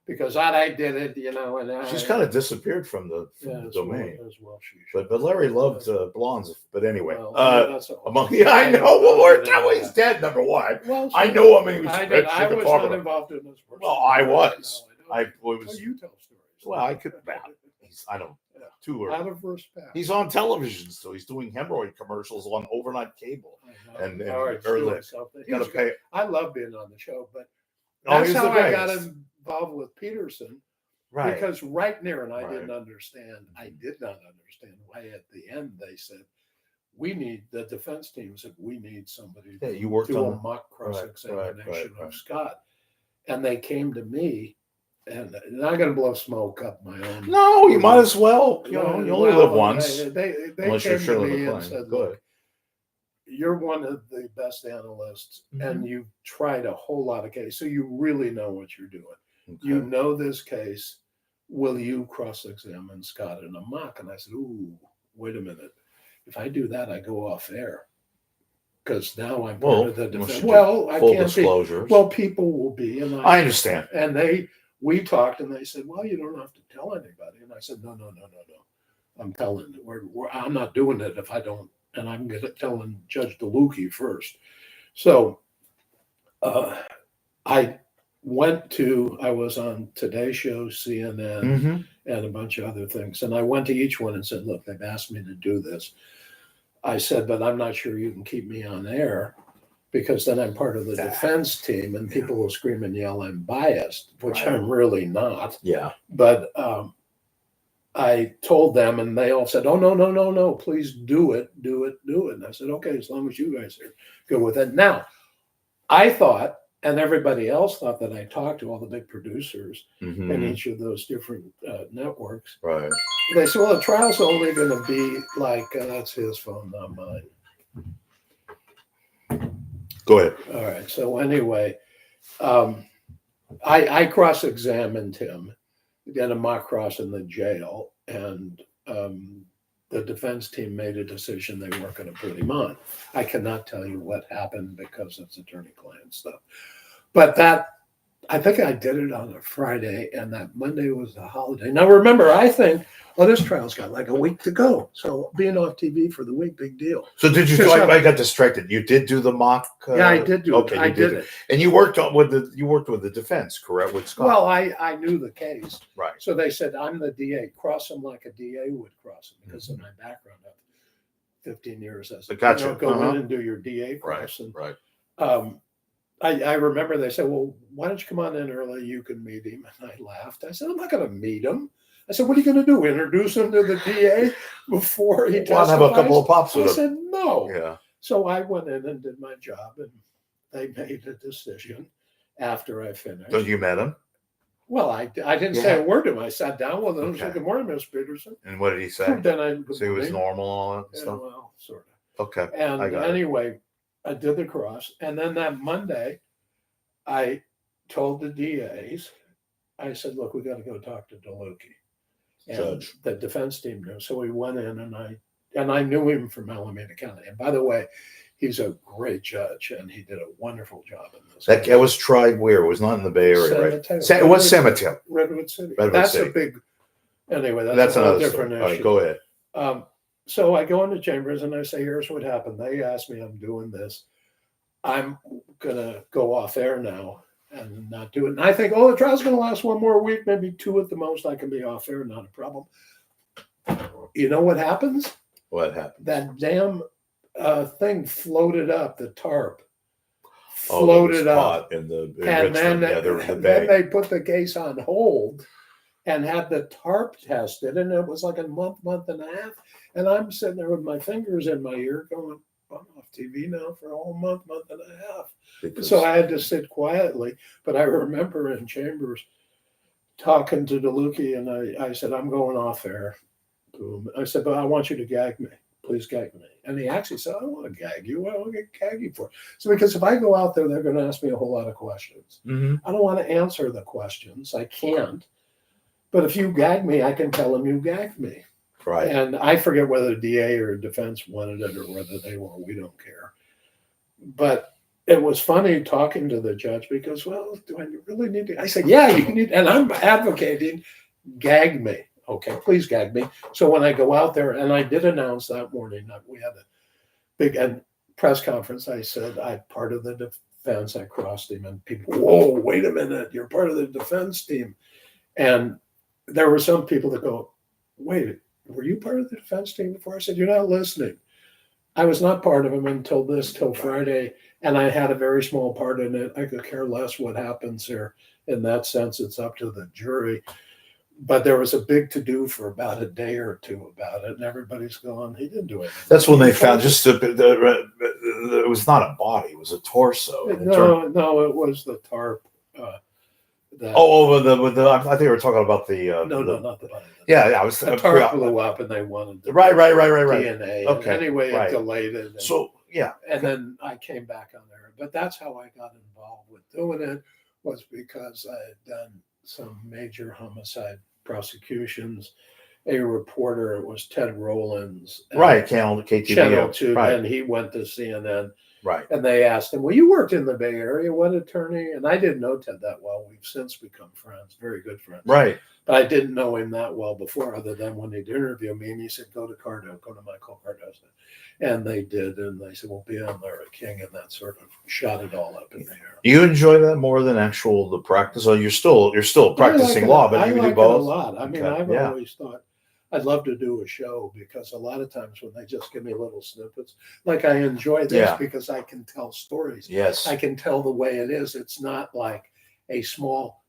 because I did it, and she's kind of disappeared from the domain as well. She should. But Larry loved blondes. But anyway, I know. Well, he's dead. Number one. Well, I know him. I was not involved in this. Well, I was. I was. Well, you tell stories. Well, I could. I don't. Out of first pass. He's on television, so he's doing hemorrhoid commercials on overnight cable. And gotta pay. I love being on the show, but that's how I got involved with Peterson. Right. Because right near, and I didn't understand. I did not understand why at the end they said, the defense team said, we need somebody to do a mock cross-examination of Scott. And they came to me. And I'm going to blow smoke up my own. No, you might as well. You only live once. They unless came you're to me and said, look, you're one of the best analysts, and you tried a whole lot of cases, so you really know what you're doing. Okay. You know this case. Will you cross-examine Scott in a mock? And I said, ooh, wait a minute. If I do that, I go off air. Because now I'm part of the defense. Well, I can't disclosures. Well, people will be. And I understand. And we talked, and they said, well, you don't have to tell anybody. And I said, no. I'm telling you. I'm not doing it if I don't. And I'm telling Judge DeLucchi first. So I was on Today Show, CNN, and a bunch of other things. And I went to each one and said, look, they've asked me to do this. I said, but I'm not sure you can keep me on air. Because then I'm part of the defense team, and people will scream and yell I'm biased, which I'm really not. Yeah. But I told them, and they all said, "Oh no! Please do it." And I said, "Okay, as long as you guys are good with it." Now, I thought, and everybody else thought, that I talked to all the big producers in each of those different networks. Right. They said, "Well, the trial's only going to be like that's his phone, not mine." Go ahead. All right. So anyway, I cross-examined him, did a mock cross in the jail, and the defense team made a decision they weren't going to put him on. I cannot tell you what happened because it's attorney-client stuff. But I think I did it on a Friday, and that Monday was a holiday. Now, remember, I think, this trial's got like a week to go. So being off TV for the week, big deal. So did you? I got distracted. You did do the mock. Yeah, I did do it. Okay, I did it. And you worked with the defense, correct? With Scott. Well, I knew the case. Right. So they said, I'm the DA. Cross him like a DA would cross him because of my background of 15 years as a gotcha. go in and do your DA cross. Right. I remember they said, well, why don't you come on in early? You can meet him. And I laughed. I said, I'm not going to meet him. I said, what are you going to do? Introduce him to the DA before he Well, I'll have a couple testifies? of pops I with him. said, no. Yeah. So I went in and did my job, and they made a decision after I finished. So you met him? Well, I didn't Yeah. say a word to him. I sat down with him and Okay. said, good morning, Miss Peterson. And what did he say? Then I, So he was normal and all that yeah, stuff? well, sort Okay. of. And I got it. anyway, I did the cross. And then that Monday, I told the DAs, I said, look, we got to go talk to DeLucchi. And Judge. the defense team knew. So we went in, and I knew him from Alameda County. And by the way, he's a great judge, and he did a wonderful job in this. That was tried where? It was not in the Bay Area, right? Mateo. It was San Mateo. Redwood City. Redwood That's City. a big. Anyway, That's a whole another different story. issue. All right, go ahead. So I go into chambers and I say, here's what happened. They asked me, I'm doing this. I'm gonna go off air now and not do it. And I think, oh, the trial's gonna last one more week, maybe 2 at the most. I can be off air, not a problem. You know what happens? What happened? That damn thing floated up, the tarp. Oh, Floated up. In the And then, the then Bay. they put the case on hold and had the tarp tested, and it was like a month and a half. And I'm sitting there with my fingers in my ear going, I'm off TV now for a whole month and a half. Because So I had to sit quietly. But I remember in chambers talking to DeLucchi, and I said, I'm going off air. Boom. I said, but I want you to gag me. Please gag me. And he actually said, I don't want to gag you. What do I want to gag you for? So because if I go out there, they're going to ask me a whole lot of questions. Mhm. I don't want to answer the questions. I can't. But if you gag me, I can tell them you gagged me. Right. And I forget whether the DA or defense wanted it or whether they were, we don't care. But it was funny talking to the judge because, well, do I really need to? I said, yeah, you need, and I'm advocating gag me. Okay, please gag me. So when I go out there, and I did announce that morning that we had a big press conference, I said, I'm part of the defense. I crossed him, and people, whoa, wait a minute, you're part of the defense team. And there were some people that go, wait, were you part of the defense team before? I said, you're not listening. I was not part of them till Friday, and I had a very small part in it. I could care less what happens here. In that sense, it's up to the jury. But there was a big to-do for about a day or two about it, and everybody's going, he didn't do anything. That's when they found just it was not a body; it was a torso. No, it was the tarp. I think we were talking about the. No, not the body. Yeah, I was. The tarp blew up, and they wanted the Right. DNA. Okay, And anyway, right. it delayed it. And, So yeah, and then I came back on there. But that's how I got involved with doing it, was because I had done some major homicide prosecutions. A reporter, it was Ted Rowlands, right. Channel Channel 2, right. and he went to CNN. Right. And they asked him, well, you worked in the Bay Area, what attorney? And I didn't know Ted that well. We've since become friends, very good friends. Right. But I didn't know him that well before, other than when he'd interview me, and he said, go to Michael Cardoza. And they did, and they said, well, be on Larry King, and that sort of shot it all up in the air. You enjoy that more than the practice? Or you're still practicing law, but you like do both? it a lot. I mean, Okay. I've Yeah. always thought I'd love to do a show, because a lot of times when they just give me little snippets, like I enjoy this Yeah. because I can tell stories. Yes. I can tell the way it is. It's not like a small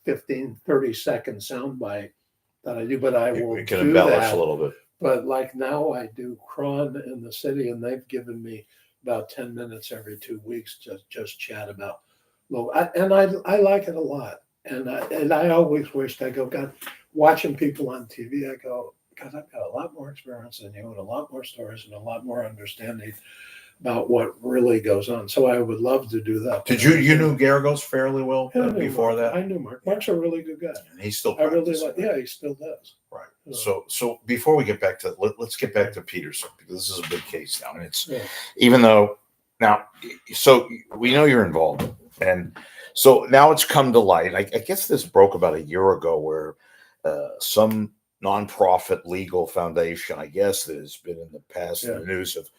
15, 30-second soundbite that I do, but I will You can do embellish that. a little bit. But like now I do Cron in the city, and they've given me about 10 minutes every 2 weeks to just chat about low. I like it a lot. And I always wished, I go, God, watching people on TV, I go, God, I've got a lot more experience than you, and a lot more stories, and a lot more understanding about what really goes on. So I would love to do that. Did you knew Garagos fairly well Yeah, I knew before Mark. that? I knew Mark. Mark's a really good guy. And he's still I really practicing. like. Yeah, he still does. Right. Yeah. So before we get back to let's get back to Peterson, because this is a big case now, and it's Yeah. even though now, so we know you're involved, and so now it's come to light. I guess this broke about a year ago, where some nonprofit legal foundation, I guess, that has been in the past in the news of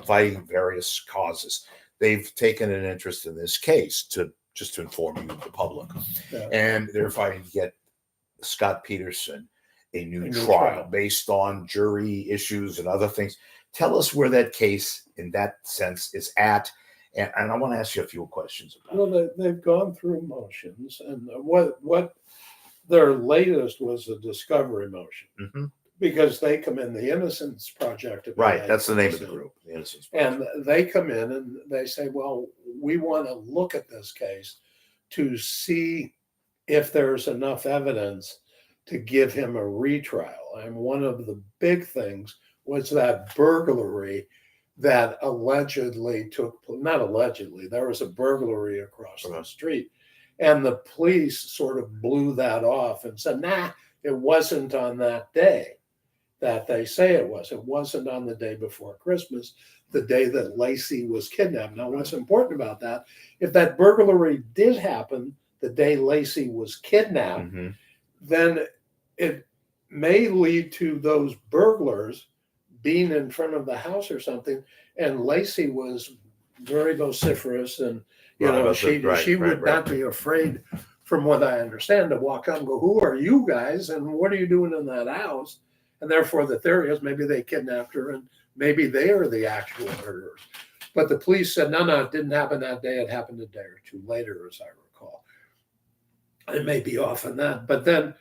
fighting various causes, they've taken an interest in this case to inform you, the public, and they're fighting to get Scott Peterson a new trial based on jury issues and other things. Tell us where that case, in that sense, is at, And I want to ask you a few questions about Well, they've gone through motions, and what their latest was a discovery motion, it. because they come in, the Innocence Project. Right, that's the name of the group, the Innocence Project. And they come in and they say, well, we want to look at this case to see if there's enough evidence to give him a retrial. And one of the big things was that burglary that allegedly not allegedly, there was a burglary across the street. And the police sort of blew that off and said, nah, it wasn't on that day that they say it was. It wasn't on the day before Christmas, the day that Lacey was kidnapped. Now, what's important about that, if that burglary did happen the day Lacey was kidnapped, then it may lead to those burglars being in front of the house or something. And Lacey was very vociferous, and she would not be afraid, from what I understand, to walk up and go, who are you guys and what are you doing in that house? And therefore the theory is maybe they kidnapped her and maybe they are the actual murderers. But the police said, no, it didn't happen that day. It happened a day or two later, as I recall. It may be off on that. But then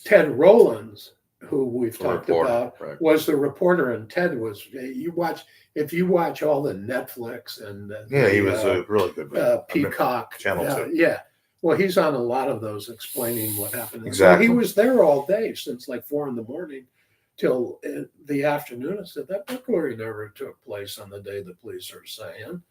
Ted Rowlands, who we've talked about, was the reporter, and Ted was, if you watch all the Netflix and he was a really good Peacock channel 2. Yeah. Well, he's on a lot of those explaining what happened. Exactly. So he was there all day since like 4 a.m. till the afternoon, and said that burglary never took place on the day the police are saying.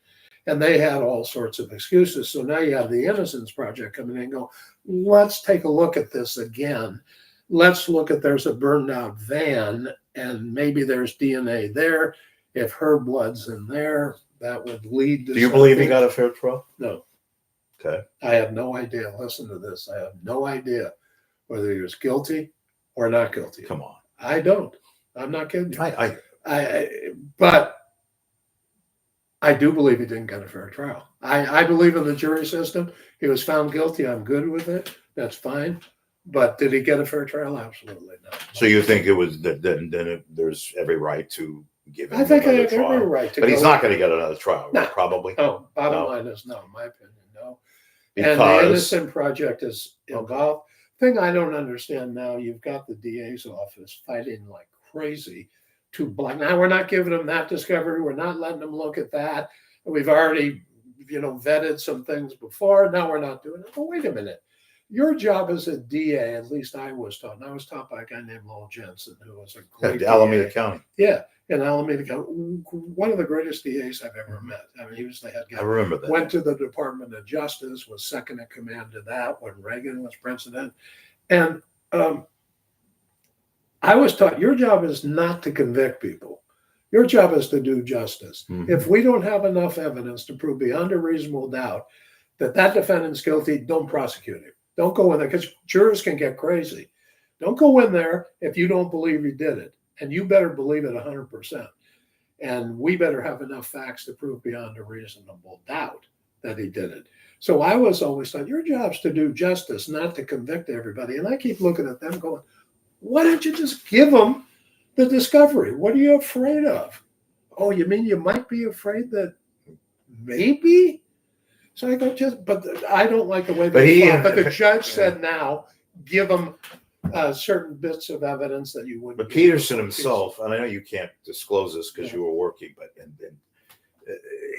And they had all sorts of excuses. So now you have the Innocence Project coming in and go, let's take a look at this again. Let's look at, there's a burned out van and maybe there's DNA there. If her blood's in there, that would lead to. Do you believe he got a fair trial? No. Okay. I have no idea. Listen to this. I have no idea whether he was guilty or not guilty. Come on. I don't. I'm not kidding you. But I do believe he didn't get a fair trial. I believe in the jury system. He was found guilty. I'm good with it. That's fine. But did he get a fair trial? Absolutely not. So you think it was then there's every right to give him I think I another have trial? every right to. But he's not going to get another trial, No. probably. No. Bottom line is no. In my opinion, no. Because And the Innocent Project is involved. Thing I don't understand now, you've got the DA's office fighting like crazy to block. Now we're not giving them that discovery. We're not letting them look at that. We've already, vetted some things before. Now we're not doing it. But wait a minute. Your job as a DA, at least I was taught, and I was taught by a guy named Lowell Jensen, who was a great Alameda DA. County. Yeah, in Alameda County. One of the greatest DAs I've ever met. I mean, he was the head guy. I remember that. Went to the Department of Justice, was second in command to that when Reagan was president. And I was taught your job is not to convict people. Your job is to do justice. If we don't have enough evidence to prove beyond a reasonable doubt that that defendant's guilty, don't prosecute him. Don't go in there, because jurors can get crazy. Don't go in there if you don't believe he did it. And you better believe it 100%. And we better have enough facts to prove beyond a reasonable doubt that he did it. So I was always taught, your job's to do justice, not to convict everybody. And I keep looking at them going, why don't you just give them the discovery? What are you afraid of? Oh, you mean you might be afraid that maybe? So I go, but I don't like the way they thought. But the judge said now, give them certain bits of evidence that you wouldn't. But Peterson himself, and I know you can't disclose this because you were working, but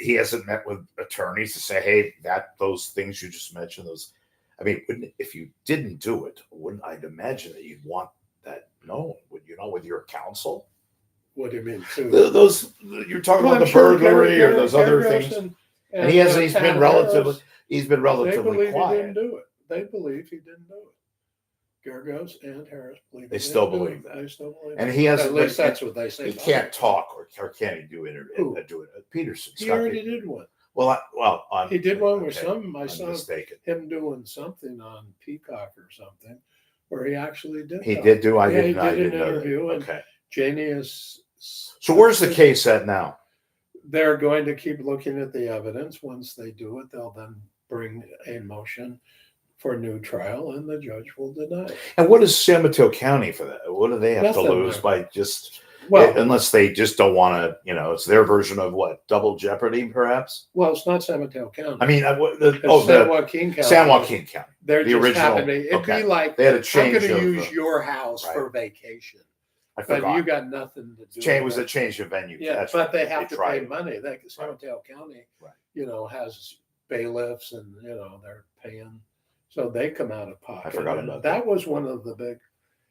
he hasn't met with attorneys to say, hey, those things you just mentioned, if you didn't do it, I'd imagine that you'd want that known, would you not, with your counsel? What do you mean? Those you're talking about the burglary or those other things. And he's been relatively quiet. He didn't do it. They believe he didn't do it. Geragos and Harris believe they still believe that. They still believe and he hasn't. At least that's what they say. He can't talk, or can he do it? Do it. Peterson. He already did one. He did one where I saw mistaken. him doing something on Peacock or something, where he actually did. He did do. He did an interview. Okay. Janie is. So where's the case at now? They're going to keep looking at the evidence. Once they do it, they'll then bring a motion for a new trial, and the judge will deny it. And what is San Mateo County for that? What do they have Nothing to lose there. by just? Well, unless they just don't want to, it's their version of what, double jeopardy, perhaps. well, it's not San Mateo County. I mean, It's San Joaquin County. San Joaquin County. They're the just original. happening. It'd be like, they had a I'm change. going to use your house for vacation. I But forgot. you got nothing to do. Change with was it. a change of venue. Yeah, That's but right. they have to pay tried. money. San Mateo County, has bailiffs, and they're paying, so they come out of pocket. I forgot And about that. Was one of the big,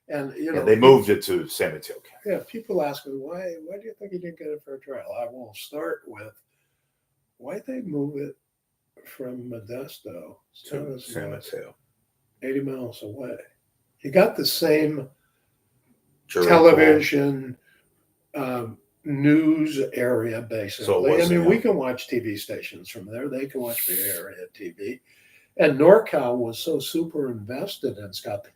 and they moved it to San Mateo County. Yeah, people ask me why do you think you didn't get a fair trial? I will start with why they move it from Modesto To San Mateo. 80 miles away. You got the same Jury television, news area, basically. So it wasn't, we can watch TV stations from there. They can watch Bay Area TV. And NorCal was so super invested in Scott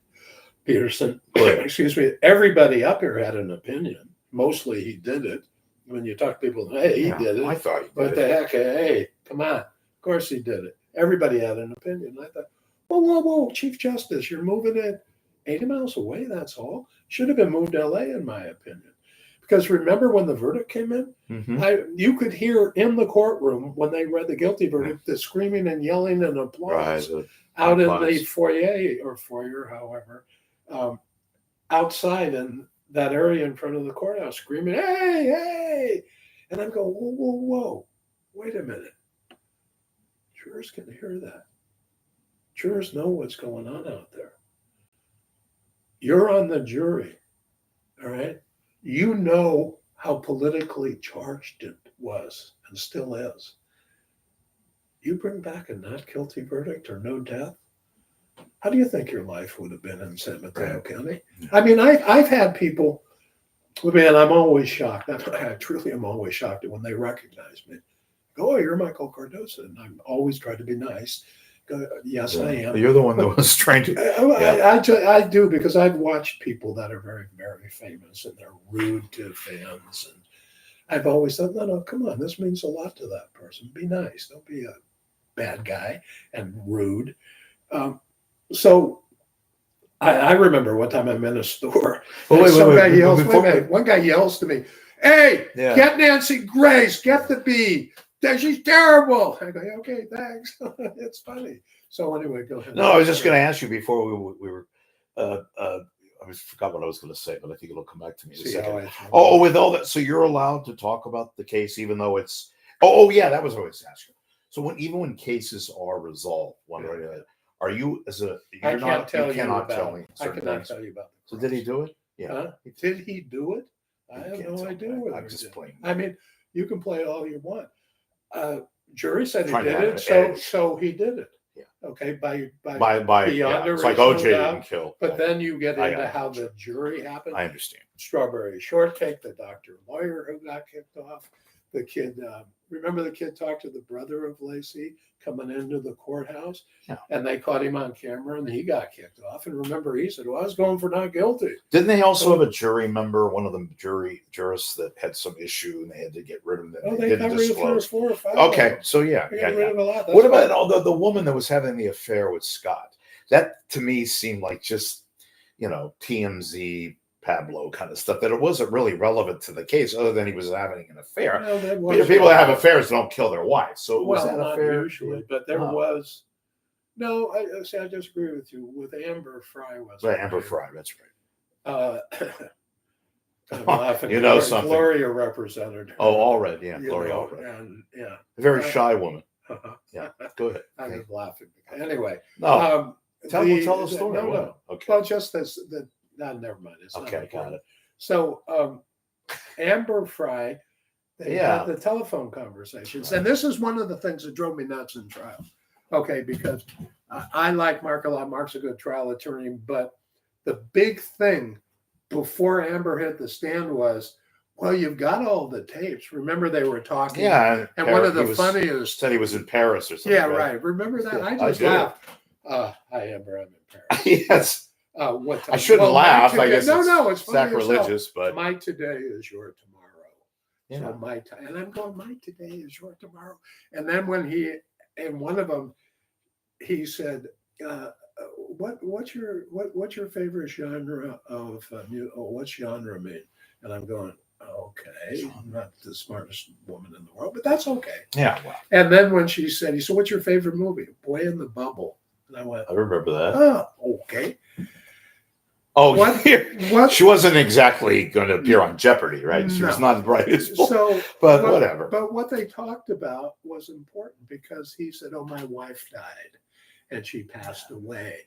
Peterson. Excuse me. Everybody up here had an opinion. Mostly he did it. When you talk to people, hey, he did it. I thought he did But it. the heck, hey, come on. Of course he did it. Everybody had an opinion. I thought, whoa, Chief Justice, you're moving it 80 miles away, that's all. Should have been moved to LA, in my opinion. Because remember when the verdict came in? Mm-hmm. You could hear in the courtroom when they read the guilty verdict, the screaming and yelling and applause out in the foyer, however, outside in that area in front of the courthouse, screaming, hey. And I'm going, whoa, wait a minute. Jurors can hear that. Jurors know what's going on out there. You're on the jury, all right? You know how politically charged it was and still is. You bring back a not guilty verdict or no death, how do you think your life would have been in San Mateo County? I mean, I've had people, man, I'm always shocked. I truly am always shocked when they recognize me. Go, oh, you're Michael Cardoza. And I'm always trying to be nice. Go, yes, I am. You're the one that was trying to. I do, because I've watched people that are very, very famous and they're rude to fans. And I've always thought, no, come on. This means a lot to that person. Be nice. Don't be a bad guy and rude. So I remember one time I'm in a store. One guy yells to me, hey, get Nancy Grace, get the B. She's terrible. I go, okay, thanks. It's funny. So anyway, go ahead. No, I was just going to ask you before we were. I forgot what I was going to say, but I think it'll come back to me in a second. With all that, so you're allowed to talk about the case, even though it's. Yeah, that was what I was asking. So even when cases are resolved, one way or the other, are you as a? I cannot tell you about. So did he do it? Yeah. Huh? Did he do it? I have no idea. I'm just playing. I mean, you can play all you want. Jury said he did it, so he did it. Yeah. Okay, by beyond it's like OJ didn't kill. But then you get into how the jury happened. I understand. Strawberry shortcake, the doctor lawyer who got kicked off. The kid, remember the kid talked to the brother of Lacey coming into the courthouse, and they caught him on camera, and he got kicked off. And remember, he said, "Well, I was going for not guilty." Didn't they also have a jury member, one of the jurists that had some issue, and they had to get rid of them? They got rid of 4 or 5. Okay, so yeah. What about the woman that was having the affair with Scott? That to me seemed like just TMZ. Pablo kind of stuff that it wasn't really relevant to the case, other than he was having an affair. People that have affairs don't kill their wives, so was that not affair? Usually, but there was. No, I disagree with you. With Amber Fry was. Right, Amber Fry, that's right. I'm laughing. Something. Gloria represented her. Allred, yeah, Gloria Allred. And a very shy woman. Yeah, go ahead. I was laughing. Anyway, tell the story. No. Okay. Well, just as the. No, never mind. It's okay, got it. So, Amber Fry, they had the telephone conversations. And this is one of the things that drove me nuts in trial. Okay, because I like Mark a lot. Mark's a good trial attorney. But the big thing before Amber hit the stand was, well, you've got all the tapes. Remember they were talking? Yeah. And one of the funniest. Said he was in Paris or something. Yeah, right. Remember that? I just laughed. Hi, Amber, I'm in Paris. Yes. What time? I shouldn't laugh. Today, I guess it's sacrilegious, but my today is your tomorrow. Yeah. So my time, and I'm going. My today is your tomorrow. And then when one of them, he said, "What's your favorite genre of music? What's genre mean?" And I'm going, Okay, I'm not the smartest woman in the world, but that's okay. Yeah, well, And then when she said, he said, what's your favorite movie? Boy in the Bubble. And I went, I remember that. oh, okay. Oh, What? she wasn't exactly going to appear on Jeopardy, right? She was No. not the brightest. So, but whatever. But what they talked about was important because he said, oh, my wife died and she passed away.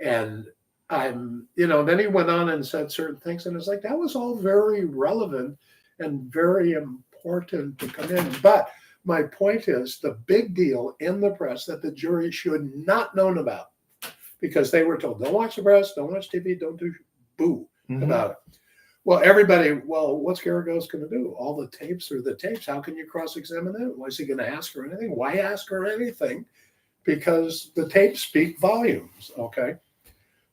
And then he went on and said certain things. And it's like, that was all very relevant and very important to come in. But my point is the big deal in the press that the jury should not known about because they were told, don't watch the press, don't watch TV, don't do boo about it. Well, what's Garagos going to do? All the tapes are the tapes. How can you cross-examine them? Why is he going to ask her anything? Why ask her anything? Because the tapes speak volumes, okay?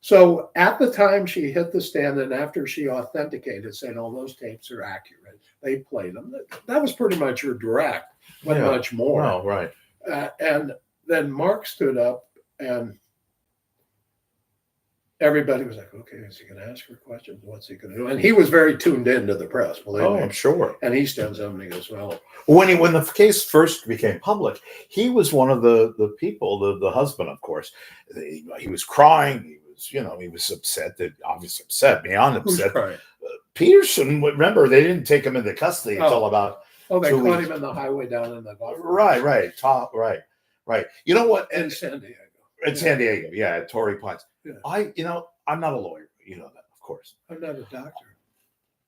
So at the time she hit the stand and after she authenticated, saying all those tapes are accurate, they played them. That was pretty much her direct, but much more. Oh, right. And then Mark stood up and everybody was like, okay, is he going to ask her questions? What's he going to do? And he was very tuned into the press, believe me. I'm sure. And he stands up and he goes, well, when the case first became public, he was one of the people, the husband, of course. He was crying. He was upset, obviously upset, beyond upset. Peterson, remember, they didn't take him into custody until about. Oh, they caught him in the highway down in the golf. Right. You know what? In San Diego. In San Diego, yeah, at Torrey Pines. Yeah. I'm not a lawyer. You know that, of course. I'm not a doctor.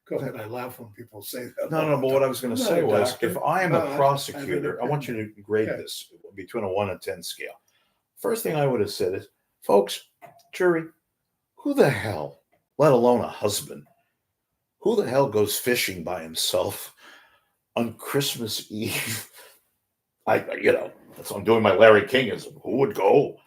Go ahead. I laugh when people say that. No, but what I was going to say was, if I am a prosecutor, I want you to grade this between a 1 and 10 scale. First thing I would have said is, folks, jury, who the hell, let alone a husband, who the hell goes fishing by himself on Christmas Eve? That's I'm doing my Larry Kingism. Who would go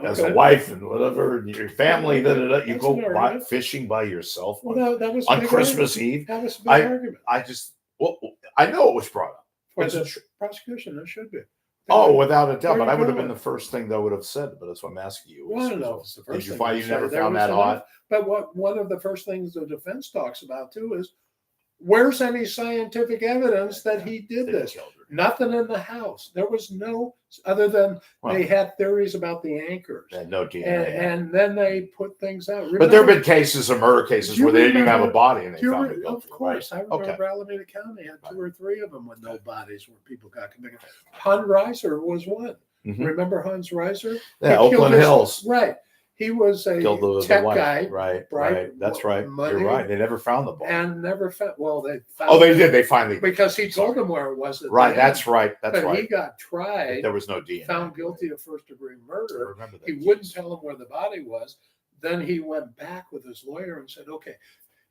as a wife and whatever, and your family? You go fishing by yourself that was on Christmas Eve. That was a big argument. I know it was brought up. For the prosecution, it should be. Oh, without a doubt. But I would have been the first thing that would have said. But that's what I'm asking you. Well, I don't know if it's the first Did you thing. find you never found that odd? But one of the first things the defense talks about too is, where's any scientific evidence that he did this? Nothing in the house. There was no, other than they had theories about the anchors. And no DNA. And then they put things out. But there have been cases of murder cases where they didn't even have a body and they found it. Of course. I remember Alameda County had 2 or 3 of them with no bodies where people got convicted. Hans Reiser was one. Mm-hmm. Remember Hans Reiser? Yeah, Oakland Hills. Right. He was a tech guy. Right. That's right. You're right. They never found the body. And never found. Well, they found. Oh, they did. They finally. Because he told them where it was. Right. That's right. But he got tried. But there was no DNA. Found guilty of first-degree murder. I remember that. He wouldn't tell them where the body was. Then he went back with his lawyer and said, "Okay,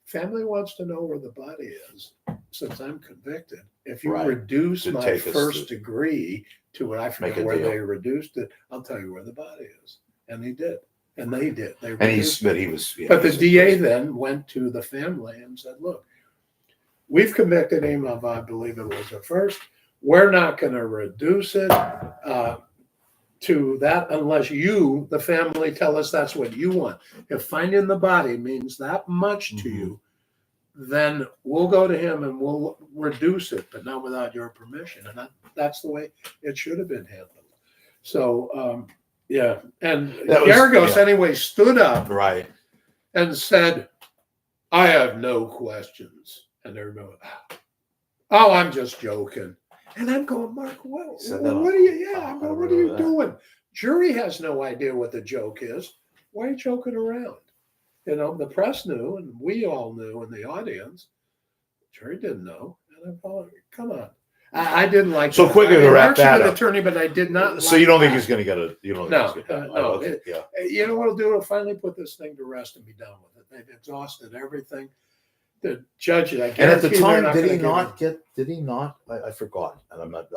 family wants to know where the body is. Since I'm convicted, if you reduce my first degree to what I forget where they reduced it, I'll tell you where the body is." And he did. And they did. But the DA then went to the family and said, look, we've convicted him of, I believe it was the first. We're not going to reduce it to that unless you, the family, tell us that's what you want. If finding the body means that much to you, then we'll go to him and we'll reduce it, but not without your permission. And that's the way it should have been handled. So, yeah, and Garagos anyway stood up and said, I have no questions. And everybody went, oh, I'm just joking. And I'm going, Mark, what are you doing? Jury has no idea what the joke is. Why are you joking around? The press knew, and we all knew in the audience. Jury didn't know. And I'm going, come on. I didn't like. So quickly to wrap that up, attorney, but I did not. So you don't think he's going to get a? You don't? No. You know what it'll do? It'll finally put this thing to rest and be done with it. They've exhausted everything. The judge, and at the time, did he not get? Did he not? I forgot, and I'm not.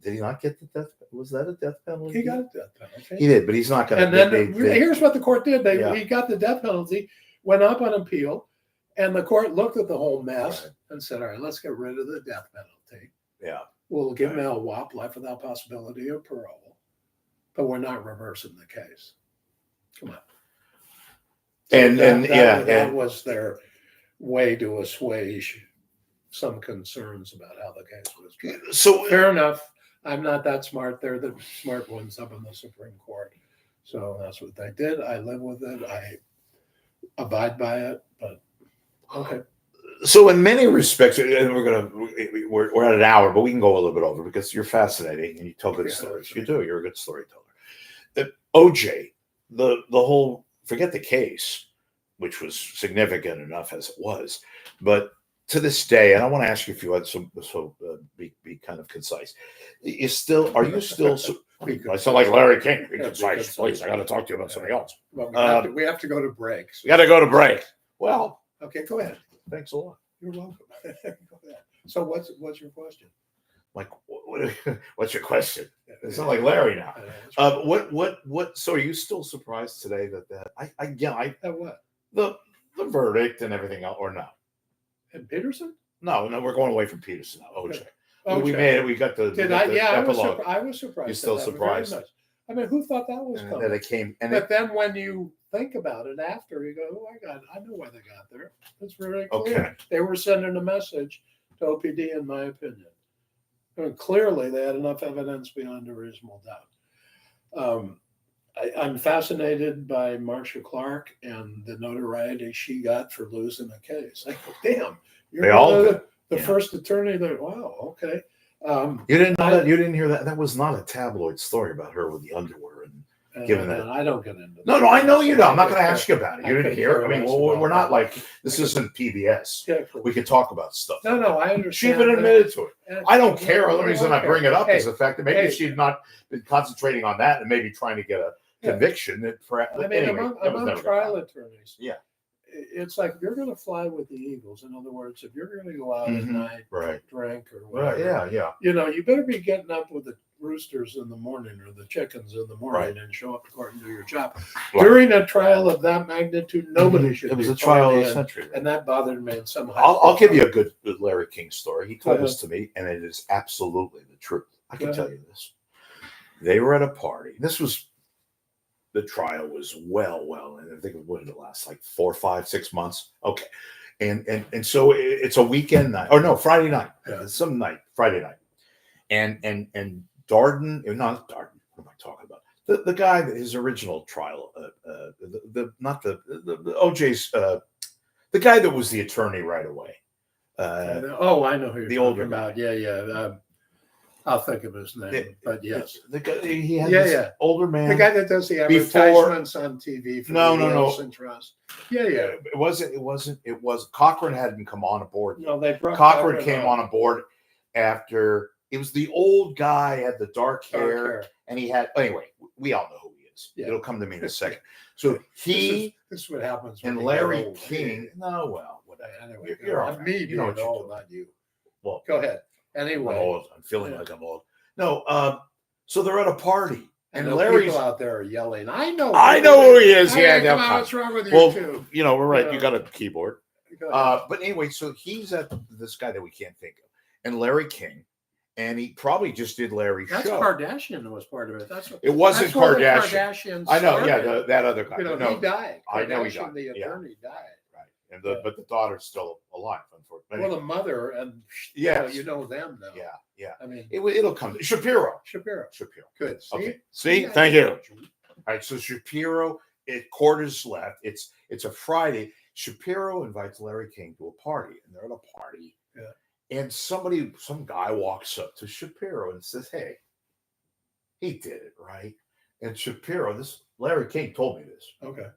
Did he not get the death? Was that a death penalty? He got a death penalty. He did, but he's not going to. And then here's what the court did. He got the death penalty, went up on appeal, and the court looked at the whole mess and said, "All right, let's get rid of the death penalty. Yeah, we'll give him LWOP, life without possibility of parole, but we're not reversing the case. Come on." And that was their way to assuage some concerns about how the case was tried. So Fair enough. I'm not that smart. They're the smart ones up in the Supreme Court. So that's what they did. I live with it. I abide by it. But okay. So in many respects, and we're at an hour, but we can go a little bit over because you're fascinating and you tell good stories. You do. You're a good storyteller. That OJ, the whole, forget the case, which was significant enough as it was, but to this day, and I want to ask you if you had be kind of concise. Are you still? I sound like Larry King. Be concise, please. I got to talk to you about something else. Well, we have to go to breaks. We got to go to break. Well, okay, go ahead. Thanks a lot. You're welcome. Go ahead. So what's your question? Like, what's your question? It's not like Larry now. What? So are you still surprised today that What? The verdict and everything else, or no? And Peterson? No, we're going away from Peterson now. OJ. Okay. We made it. We got the. Did I? Yeah, epilogue. I was surprised. You're still surprised? Very much. I mean, who thought that was coming? That it came, but then when you think about it after, you go, "Oh my God, I know why they got there." It's very clear. Okay. They were sending a message to OPD, in my opinion. I mean, clearly, they had enough evidence beyond a reasonable doubt. I'm fascinated by Marcia Clark and the notoriety she got for losing a case. I go, damn, you're the first attorney that. Wow, okay. You didn't know that? You didn't hear that? That was not a tabloid story about her with the underwear and giving that. I don't get into that. No, I know you don't. I'm not going to ask you about it. You didn't hear it. I mean, we're not like, this isn't PBS. Yeah, we can talk about stuff. No, I understand. She even admitted to it. I don't care. The only reason I bring it up is the fact that maybe she'd not been concentrating on that and maybe trying to get a conviction. Among trial attorneys. Yeah. It's like you're going to fly with the Eagles. In other words, if you're going to go out at night, drink or whatever, you better be getting up with the roosters in the morning or the chickens in the morning and show up to court and do your job. Right. During a trial of that magnitude, nobody should. It was a trial of the century, and that bothered me in some way. I'll give you a good Larry King story. He told this to me, and it is absolutely the truth. I can tell you this. They were at a party. The trial was well, and I think what did it last, like 4, 5, 6 months? Okay. And so it's a weekend night, or no, Friday night, Friday night. And Darden, not Darden, what am I talking about? The guy, his original trial, OJ's, the guy that was the attorney right away. I know who you're the older about. Yeah. I'll think of his name, but yes, the guy, he had this older man, the guy that does the advertisements on TV for the Wilson Trust. Yeah. It was Cochran hadn't come on aboard. No, they brought Cochran came on aboard after. It was the old guy, had the dark hair, and he had. Anyway, we all know who he is. Yeah. It'll come to me in a second. So this is what happens. And Larry King. No, well, whatever. Anyway, you're all right. Me, you know what you're not you. Well, go ahead. Anyway, I'm old. I'm feeling like I'm old. No, so they're at a party, and Larry's people out there are yelling. I know who he is. What's wrong with you? Well, too? We're right. You got a keyboard. But anyway, so he's at this guy that we can't think of, and Larry King, and he probably just did Larry's show. That's Kardashian was part of it. It wasn't Kardashian. Kardashians I know. Yeah, that other guy. He died. I know he died. The attorney died. And but the daughter's still alive, unfortunately. Well, the mother and you know them now. Yeah. I mean, it'll come. Shapiro. Good. See? Okay. See, thank you. All right. So Shapiro, court is left. It's a Friday. Shapiro invites Larry King to a party, and they're at a party. Yeah. And some guy walks up to Shapiro and says, "Hey, he did it, right?" And Shapiro, Larry King told me this. Okay.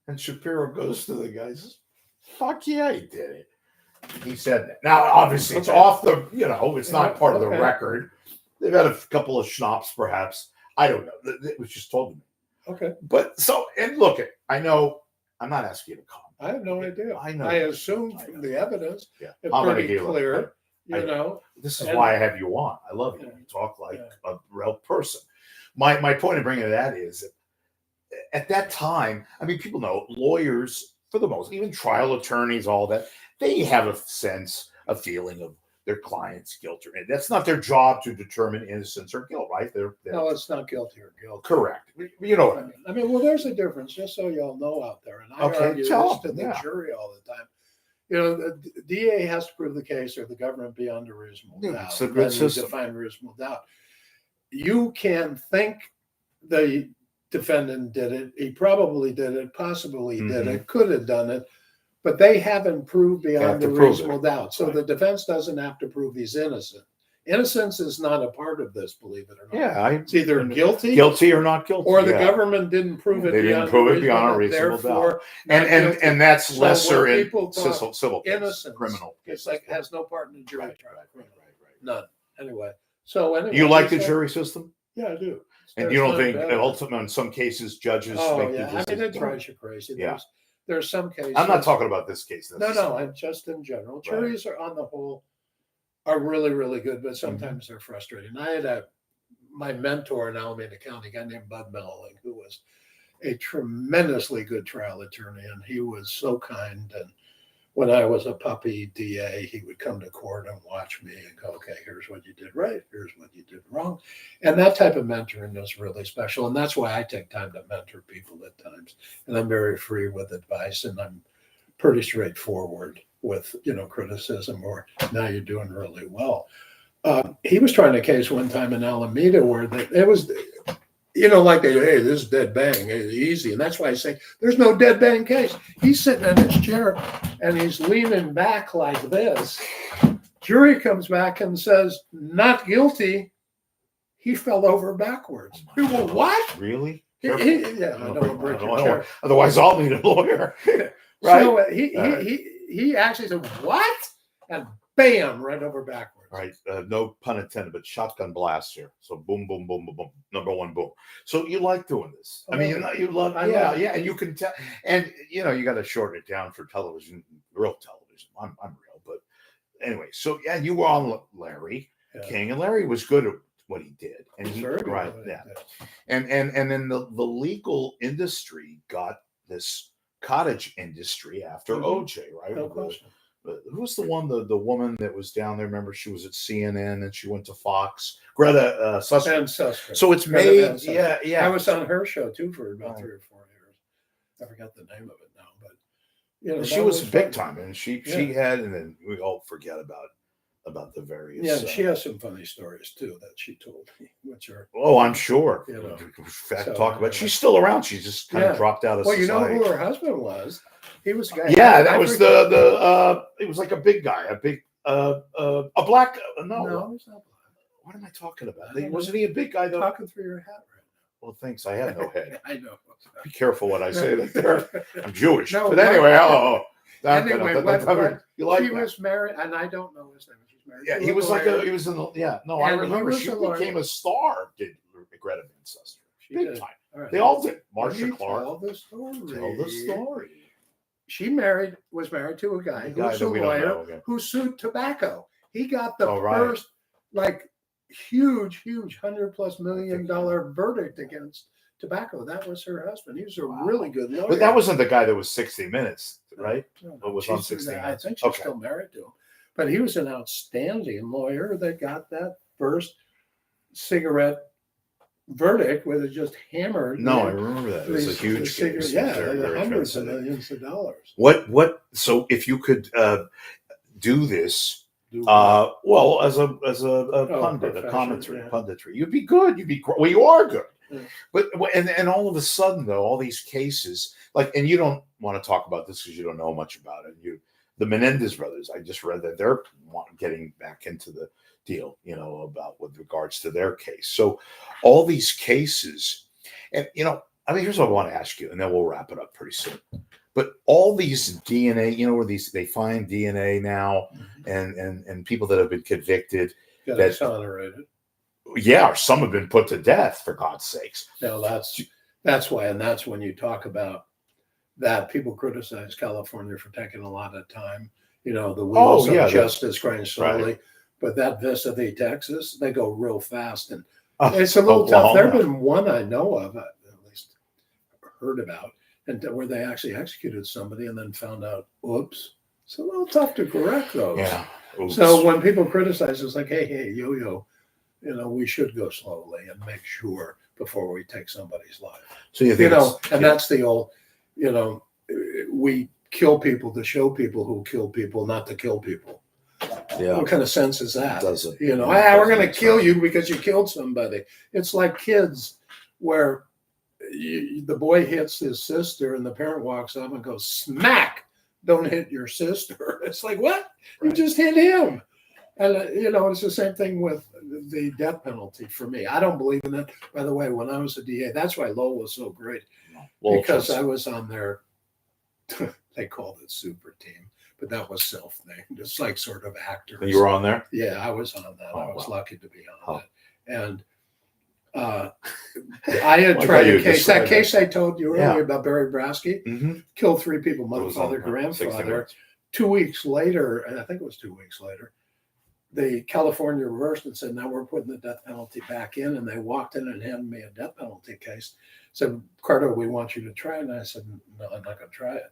And Shapiro goes to the guy and says, "Fuck yeah, he did it." He said that. Now, obviously, it's off the, it's not part of the record. They've had a couple of schnapps, perhaps. I don't know. It was just told to me. Okay. But and look, I know, I'm not asking you to comment. I have no idea. I know. I assume from the evidence, it's I'm pretty clear, This is why I have you on. I love you. You talk like a real person. My point of bringing that is that at that time, I mean, people know lawyers, for the most, even trial attorneys, all that, they have a feeling of their client's guilt. That's not their job to determine innocence or guilt, right? No, it's not guilty or guilt. Correct. You know what I mean. I mean, well, there's a difference, just so y'all know out there. And I argue this to the jury all the time. the DA has to prove the case or the government beyond a reasonable doubt. It's a good Then you system. define reasonable doubt. You can think the defendant did it. He probably did it, possibly did it, could have done it, but they haven't proved beyond a reasonable doubt. So the defense doesn't have to prove he's innocent. Innocence is not a part of this, believe it or not. Yeah, It's either guilty or not guilty, or the government didn't prove it They didn't prove it beyond a reasonable doubt. And that's So lesser when in people talk civil case, innocence, criminal. it's like has no part in the jury Right, trial. right. None. Anyway, so anyway, You like the jury system, Yeah, I do. and you don't think better. ultimately in some cases judges Oh make the yeah, I mean decision? it drives you crazy. Yeah. There's some cases. I'm not talking about this case. No, I'm just in general. Juries are on the whole are really, really good, but sometimes they're frustrating. I had my mentor in Alameda County, a guy named Bud Melling, who was a tremendously good trial attorney, and he was so kind. And when I was a puppy DA, he would come to court and watch me and go, okay, here's what you did right, here's what you did wrong. And that type of mentoring is really special. And that's why I take time to mentor people at times. And I'm very free with advice, and I'm pretty straightforward with, criticism or now you're doing really well. He was trying a case one time in Alameda where it was, like hey, this is dead bang, it's easy. And that's why I say there's no dead bang case. He's sitting in his chair and he's leaning back like this. Jury comes back and says, not guilty. He fell over backwards. We go, what? Really? Yeah, I don't break your chair. Otherwise, I'll need a lawyer. Right? So he actually said, what? And bam, right over backwards. Right. No pun intended, but shotgun blast here. So boom, boom, boom, boom, boom. Number one, boom. So you like doing this. I mean, you love, yeah. And you can tell, and you got to shorten it down for television, real television. I'm real, but anyway. So yeah, you were on Larry King, and Larry was good at what he did. And he right, yeah. And then the legal industry got this cottage industry after OJ, right? No question. Who's the one, the woman that was down there? Remember, she was at CNN and she went to Fox. Greta Sussman. So it's made, yeah. I was on her show too for about 3 or 4 years. I forgot the name of it now, but she was big time, and she had, and then we all forget about the various. Yeah, she has some funny stories too that she told me, which are. Oh, I'm sure. Talk about. She's still around. She just kind of dropped out of society. Well, you know who her husband was? He was a guy. Yeah, that was the. It was like a big guy, a black. No, he's not black. What am I talking about? Wasn't he a big guy though? Talking through your hat right now. Well, thanks. I have no head. I know. Be careful what I say. There, I'm Jewish. No, but anyway, you like he was married, and I don't know his name. He was married. Yeah, he was he was in the. Yeah, no, I remember she became a star. Did Greta Van Susteren big time? Right. They all did. Marsha Clark. Tell the story. Tell the story. She was married to a guy who was a lawyer who sued tobacco. He got the first huge $100+ million verdict against tobacco. That was her husband. He was a really good lawyer. But that wasn't the guy that was 60 Minutes, right? No, it was on 60 Minutes. I think she's still married to him. But he was an outstanding lawyer that got that first cigarette verdict where it just hammered. No, I remember that. It was a huge case. Yeah, hundreds of millions of dollars. What? So if you could do this, well, as a pundit, a commentary, punditry, you'd be good. Well, you are good. Yeah. But and all of a sudden, though, all these cases, and you don't want to talk about this because you don't know much about it. The Menendez brothers, I just read that they're getting back into the deal, about with regards to their case. So all these cases, and here's what I want to ask you, and then we'll wrap it up pretty soon. But all these DNA, where they find DNA now, and people that have been convicted, exonerated. Yeah, or some have been put to death, for God's sakes. No, that's why, and that's when you talk about that. People criticize California for taking a lot of time. The wheels of justice going slowly. Right. But that vis-a-vis Texas, they go real fast, and it's a little tough. There have been one I know of, at least heard about, and where they actually executed somebody and then found out, oops. It's a little tough to correct those. Yeah. Oops. So when people criticize, it's like, hey, yo, we should go slowly and make sure before we take somebody's life. So you think, and that's the old, we kill people to show people who kill people, not to kill people. Yeah. What kind of sense is that? It doesn't. You know, Yeah, it we're doesn't going to make kill sense. you because you killed somebody. It's like kids where the boy hits his sister and the parent walks up and goes, smack, don't hit your sister. It's like, what? You Right. just hit him. And, you know, it's the same thing with the death penalty for me. I don't believe in it. By the way, when I was a DA, that's why Lowell was so great. Well, Because I was on their, they called it super team, but that was self-named. It's like sort of actors. you were on there. Yeah, I was on that. Oh, I was wow. lucky to be on Oh. that. And I had Like tried how you a case. That described case I told you earlier Yeah. about Barry Brasky, Mm-hmm. killed 3 people, mother, It was father, on, 60 grandfather. Minutes. 2 weeks later, and I think it was 2 weeks later, the California reversed and said, now we're putting the death penalty back in. And they walked in and handed me a death penalty case. Said, Cardo, we want you to try it. And I said, no, I'm not going to try it.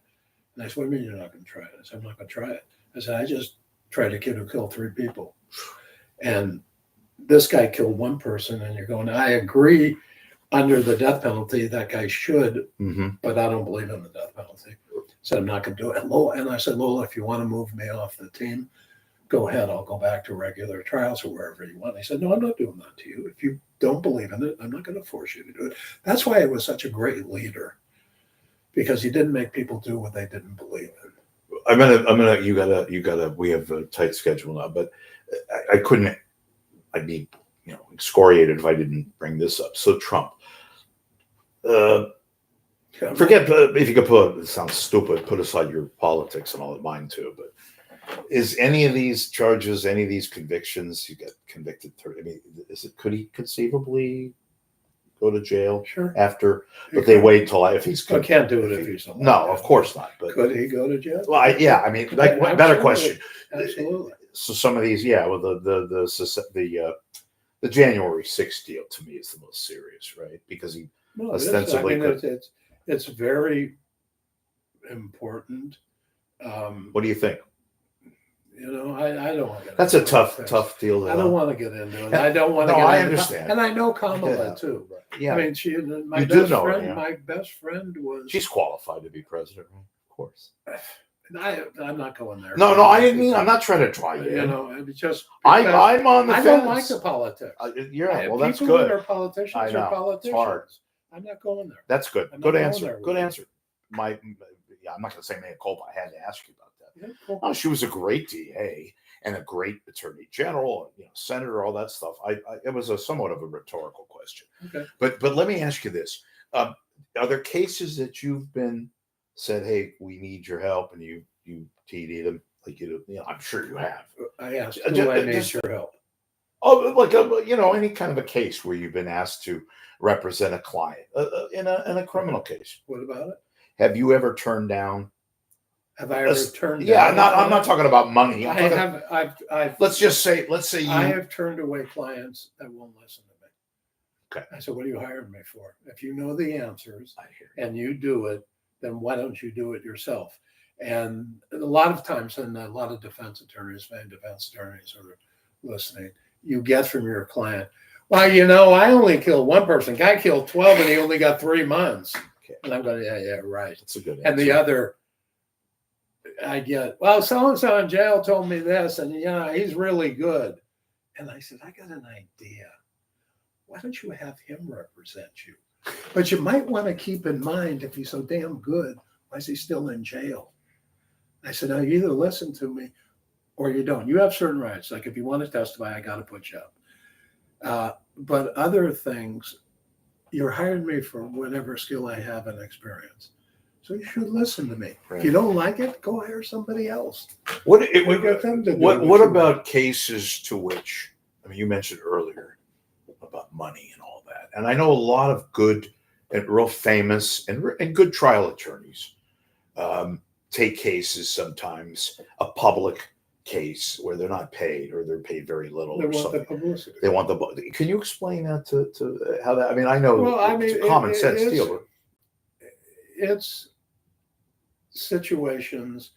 And I said, what do you mean you're not going to try it? I said, I'm not going to try it. I said, I just tried a kid who killed 3 people. And this guy killed 1 person. And you're going, I agree under the death penalty, that guy should, Mm-hmm. but I don't believe in the death penalty. Said, I'm not going to do it. And I said, Lola, if you want to move me off the team, go ahead. I'll go back to regular trials or wherever you want. He said, no, I'm not doing that to you. If you don't believe in it, I'm not going to force you to do it. That's why he was such a great leader, because he didn't make people do what they didn't believe in. You gotta, we have a tight schedule now, but I couldn't, I'd be, excoriated if I didn't bring this up. So Trump, forget, if you could it sounds stupid, put aside your politics and all of mine too, but is any of these charges, any of these convictions, you get convicted, could he conceivably go to jail Sure. after, but they wait till if he's I can't do it if he's alive. no, of course not. But Could he go to jail? well, better Absolutely. question. Absolutely. So some of these, well, the January 6th deal to me is the most serious, right? Because he No, ostensibly it's very important. What do you think? I don't want to get That's a into tough deal. I don't want to get into it. I don't want to No, get I into understand. And I know Kamala Yeah. too. Yeah, I mean, my You do best know her, friend, yeah. my best friend was. she's qualified to be president, right? Of course. I'm not going there. No, I didn't mean. I'm not trying to try you. It's just. I'm on the I fence. don't like the politics. Well, that's People good. that are politicians I know. are politicians. It's hard. I'm not going there. That's good. I'm Good not going answer. there Good with you. answer. I'm not going to say mea culpa. I had to ask you about that. Yeah, cool. Oh, she was a great DA and a great attorney general, senator, all that stuff. It was a somewhat of a rhetorical question. Okay. But let me ask you this: are there cases that you've been said, "Hey, we need your help," and you TD'd them? Like I'm sure you have. I asked, do I need Just- your help? Oh, like any kind of a case where you've been asked to represent a client in a criminal case. What about it? Have you ever turned down? Have I ever turned Yeah, down? I'm not talking about money. Let's say you. I have turned away clients that won't listen to me. Okay. I said, what are you hiring me for? If you know the answers I hear and you do it, then why don't you do it yourself? And a lot of times, and a lot of defense attorneys are listening, you get from your client, well, I only killed 1 person. Guy killed 12 and he only got 3 months. Okay. And I'm going, yeah, right. That's a good answer. And the other, I get, well, so-and-so in jail told me this, and he's really good. And I said, I got an idea. Why don't you have him represent you? But you might want to keep in mind, if he's so damn good, why is he still in jail? I said, now you either listen to me or you don't. You have certain rights. Like if you want to testify, I got to put you up. But other things, you're hiring me for whatever skill I have and experience. So you should listen to me. Right. If you don't like it, go hire somebody else. What get them to do what you about cases to which, you mentioned earlier about money and all that, and I know a lot of good and real famous and good trial attorneys take cases sometimes, a public case where they're not paid or they're paid very little They or want something. the publicity. They want the. Can you explain that to how that? I know Well, it's a common sense deal. But It's situations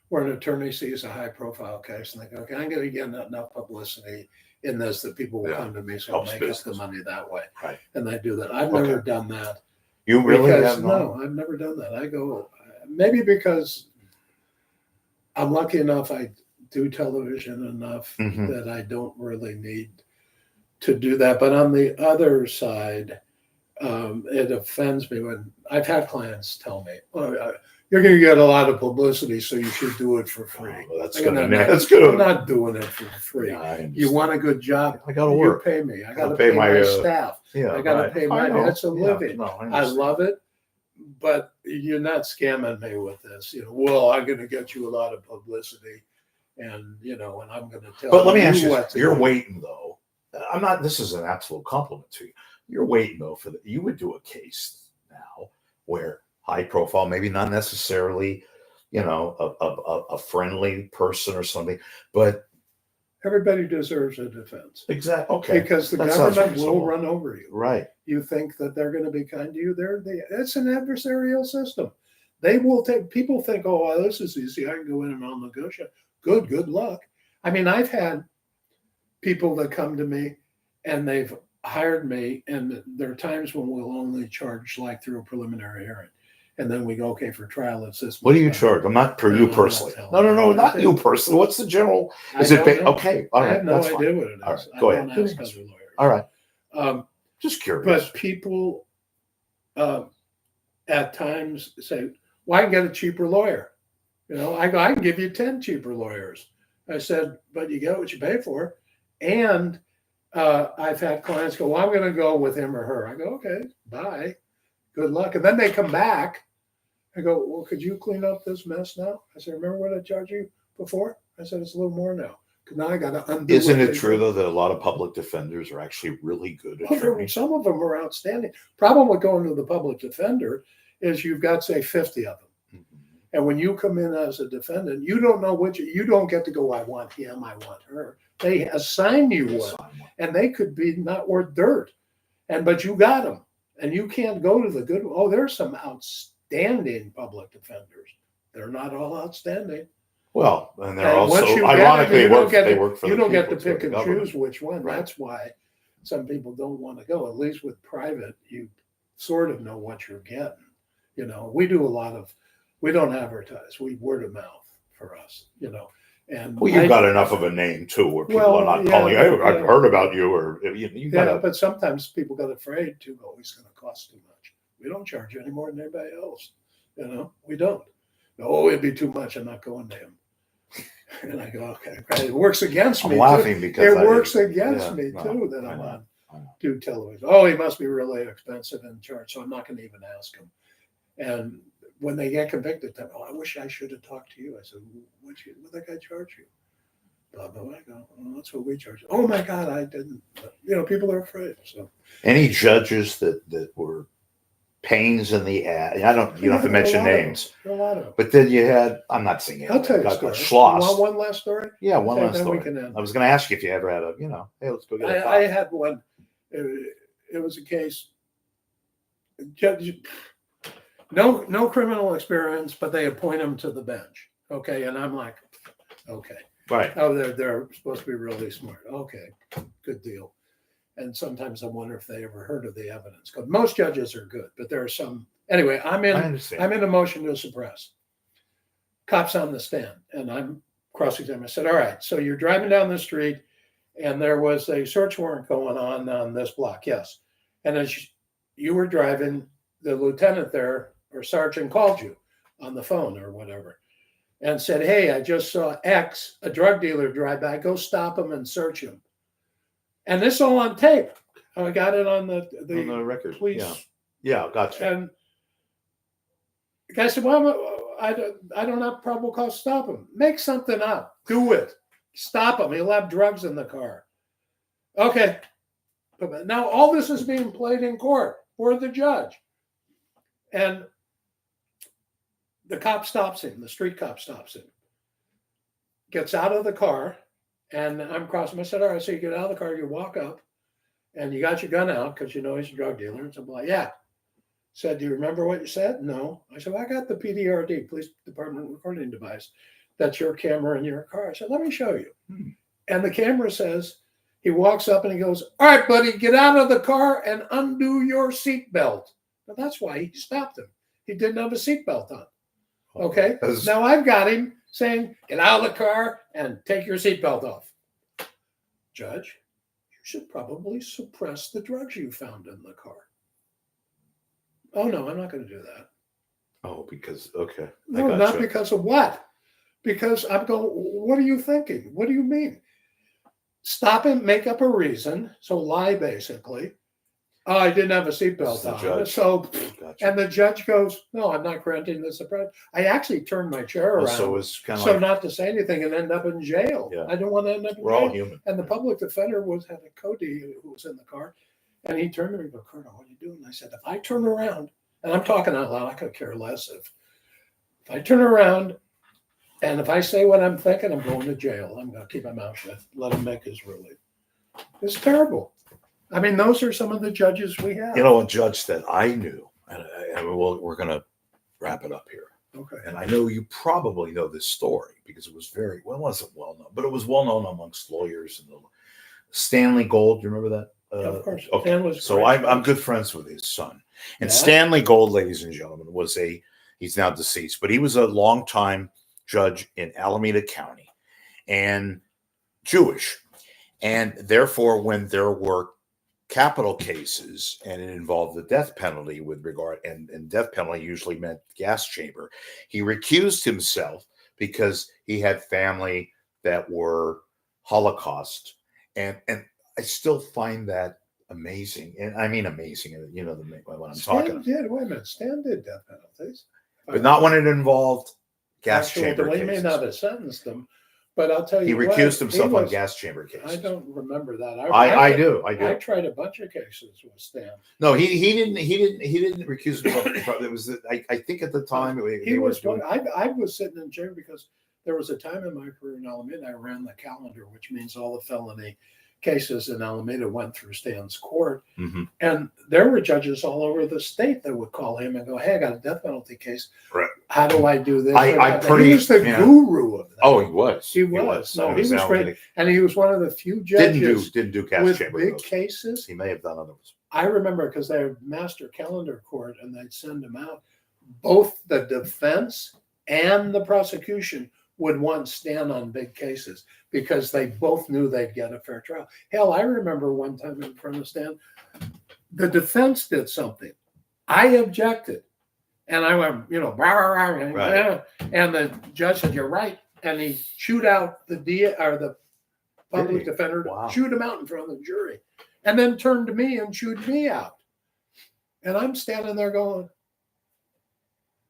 where an attorney sees a high-profile case and they go, okay, I'm going to get enough publicity in this that people will come to me, so I'll Helps make us the business. money that way. Right. And they do that. I've Okay. never done that. you really Because, have not? no, I've never done that. I go, maybe because I'm lucky enough. I do television enough Mhm. that I don't really need to do that. But on the other side, it offends me when I've had clients tell me, "Well, you're going to get a lot of publicity, so you should do it for free." Oh, that's I go, gonna. "No, That's I'm gonna. not doing it for free. Yeah, I You understand. want a good job? I gotta You work. pay me. I got Gotta to pay pay my, my staff. Yeah, I got to right. pay I my. know. That's a Yeah, living. no, I I understand. love it, but you're not scamming me with this. Well, I'm going to get you a lot of publicity, and and I'm going to tell But let me ask you, what to you're do. waiting though. I'm not. This is an absolute compliment to you. You're waiting though for the. You would do a case now where high profile, maybe not necessarily, a friendly person or something, but Everybody deserves a defense exactly. Okay, because the that sounds government will reasonable. run over you. Right. You think that they're going to be kind to you? It's an adversarial system. They will take. People think, "Oh, well, this is easy. I can go in and I'll negotiate." Good luck. I mean, I've had people that come to me and they've hired me, and there are times when we'll only charge like through a preliminary hearing, and then we go, "Okay, for trial, it's this." What do much you money." charge? I'm not for No, you I'm not personally. telling No, you. not you personally. What's the general? I Is it don't know. okay? All I right, have no that's idea fine. what it is. All right, I go don't ahead. ask other lawyers. All right, Um, just curious. but people at times say, "Well, I can get a cheaper lawyer." I go, "I can give you 10 cheaper lawyers." I said, "But you get what you pay for." And I've had clients go, "Well, I'm going to go with him or her." I go, "Okay, bye. Good luck." And then they come back. I go, "Well, could you clean up this mess now?" I said, "Remember what I charged you before?" I said, "It's a little more now. Because now I got to undo Isn't what it they true did." though that a lot of public defenders are actually really good Well, attorneys? some of them are outstanding. Problem with going to the public defender is you've got, say, 50 of them. Mhm. And when you come in as a defendant, you don't know you don't get to go, "I want him, I want her." They assign you one, Sign one. and they could be not worth dirt. But you got them. And you can't go to the good. Oh, there's some outstanding public defenders. They're not all outstanding. Well, and they're And once also you get ironically it, you don't get they to, work for you the don't get to people, too, pick the and government. choose which one. Right. That's why some people don't want to go. At least with private, you sort of know what you're getting. We do a lot of. We don't advertise. We word of mouth for us. And Well, you've got enough of a name too, where people are not calling. Hey, I've heard about you, or you got. Yeah, but sometimes people got afraid to go. It's going to cost too much. We don't charge you any more than anybody else. We don't. No, it'd be too much. I'm not going to him. And I go, okay. It works against I'm me. laughing Too. because It works against yeah, me no, too that I I'm know, on I know. do television. Oh, he must be really expensive in charge, so I'm not going to even ask him. And when they get convicted, they go, "Oh, I wish I should have talked to you." I said, "What that guy charge you?" Blah blah blah. I go, "Oh, that's what we charge." "Oh my God, I didn't." But, people are afraid. So Any judges that were pains in the ass? I don't. You don't have to mention names. A lot of them. But then you had. I'm not saying. I'll tell you a got story. Schloss. You want one last story? Yeah, one Okay, last then we story. can end. I was going to ask you if you ever had a. Hey, let's go get a I coffee. had one. It was a case. Judge, no criminal experience, but they appoint him to the bench. Okay, and I'm like, okay. Right. Oh, they're supposed to be really smart. Okay, good deal. And sometimes I wonder if they ever heard of the evidence. Because most judges are good, but there are some. Anyway, I understand. I'm in a motion to suppress. Cops on the stand, and I'm cross-examining. I said, "All right, so you're driving down the street, and there was a search warrant going on this block." "Yes." "And as you were driving, the lieutenant there or sergeant called you on the phone or whatever and said, 'Hey, I just saw X, a drug dealer, drive by. Go stop him and search him.'" And this is all on tape. I got it on the On the record. police. Yeah, gotcha. And the guy said, "Well, I don't have probable cause to stop him." "Make something up. Do it. Stop him. He'll have drugs in the car." "Okay." But now all this is being played in court for the judge. And the cop stops him. The street cop stops him. Gets out of the car. And I'm crossing. I said, "All right, so you get out of the car, you walk up, and you got your gun out because you know he's a drug dealer." And so I'm like, "Yeah." Said, "Do you remember what you said?" "No." I said, "Well, I got the PDRD, Police Department Recording Device. That's your camera in your car." I said, "Let me show you." And the camera says, he walks up and he goes, "All right, buddy, get out of the car and undo your seatbelt." Well, that's why he stopped him. He didn't have a seatbelt on. Okay. That's- Now I've got him saying, get out of the car and take your seatbelt off. Judge, you should probably suppress the drugs you found in the car. Oh, no, I'm not going to do that. Oh, because, okay. No, I not gotcha. because of what? Because I'm going, what are you thinking? What do you mean? Stop and make up a reason. So lie, basically. Oh, I didn't have a This is seatbelt the on. judge. So, Gotcha. and the judge goes, no, I'm not granting the suppression. I actually turned my chair Oh, around. so it's kind of So like not to say anything and end up in jail. Yeah. I don't want to end up in we're jail. all human. And the public defender had a Cody who was in the car, and he turned to me and go, Colonel, what are you doing? I said, if I turn around, and I'm talking out loud, I could care less if I turn around and if I say what I'm thinking, I'm going to jail. I'm going to keep my mouth shut, let him make his ruling. It's terrible. I mean, those are some of the judges we have. You know, a judge that I knew, and we're going to wrap it up here. Okay. And I know you probably know this story because it was very, well, it wasn't well known, but it was well known amongst lawyers. And Stanley Gold, do you remember that? Of course. Okay. Dan was So great. I'm good friends with his son. And Yeah. Stanley Gold, ladies and gentlemen, he's now deceased, but he was a longtime judge in Alameda County and Jewish. And therefore, when there were capital cases and it involved the death penalty with regard, and death penalty usually meant gas chamber, he recused himself because he had family that were Holocaust. And I still find that amazing. And I mean amazing, you know, what I'm talking about. Stan did. Wait a minute. Stan did death penalties. But not when it involved gas Actual chamber delay. He may cases. not have sentenced them, but I'll tell He you what, recused himself he on was- gas chamber cases. I don't remember that. I do. I tried a bunch of cases with Stan. No, he didn't recuse himself. It was I think at the time He was one. I was sitting in jail because there was a time in my career in Alameda I ran the calendar, which means all the felony cases in Alameda went through Stan's court, Mhm. and there were judges all over the state that would call him and go, "Hey, I got a death penalty case. Right. How do I do this?" pretty- he was the yeah. guru of that. Oh, he was. He was. No, he was Alameda. great. And he was one of the few judges Didn't do gas with chamber. big those. cases. He may have done others. I remember because they had master calendar court and they'd send them out. Both the defense and the prosecution would want Stan on big cases because they both knew they'd get a fair trial. Hell, I remember one time in front of Stan, the defense did something. I objected. And I went, you know, rah, rah, rah, Right. and the judge said, "You're right." And he chewed out the the public Did he? defender, Wow. chewed him out in front of the jury, and then turned to me and chewed me out. And I'm standing there going,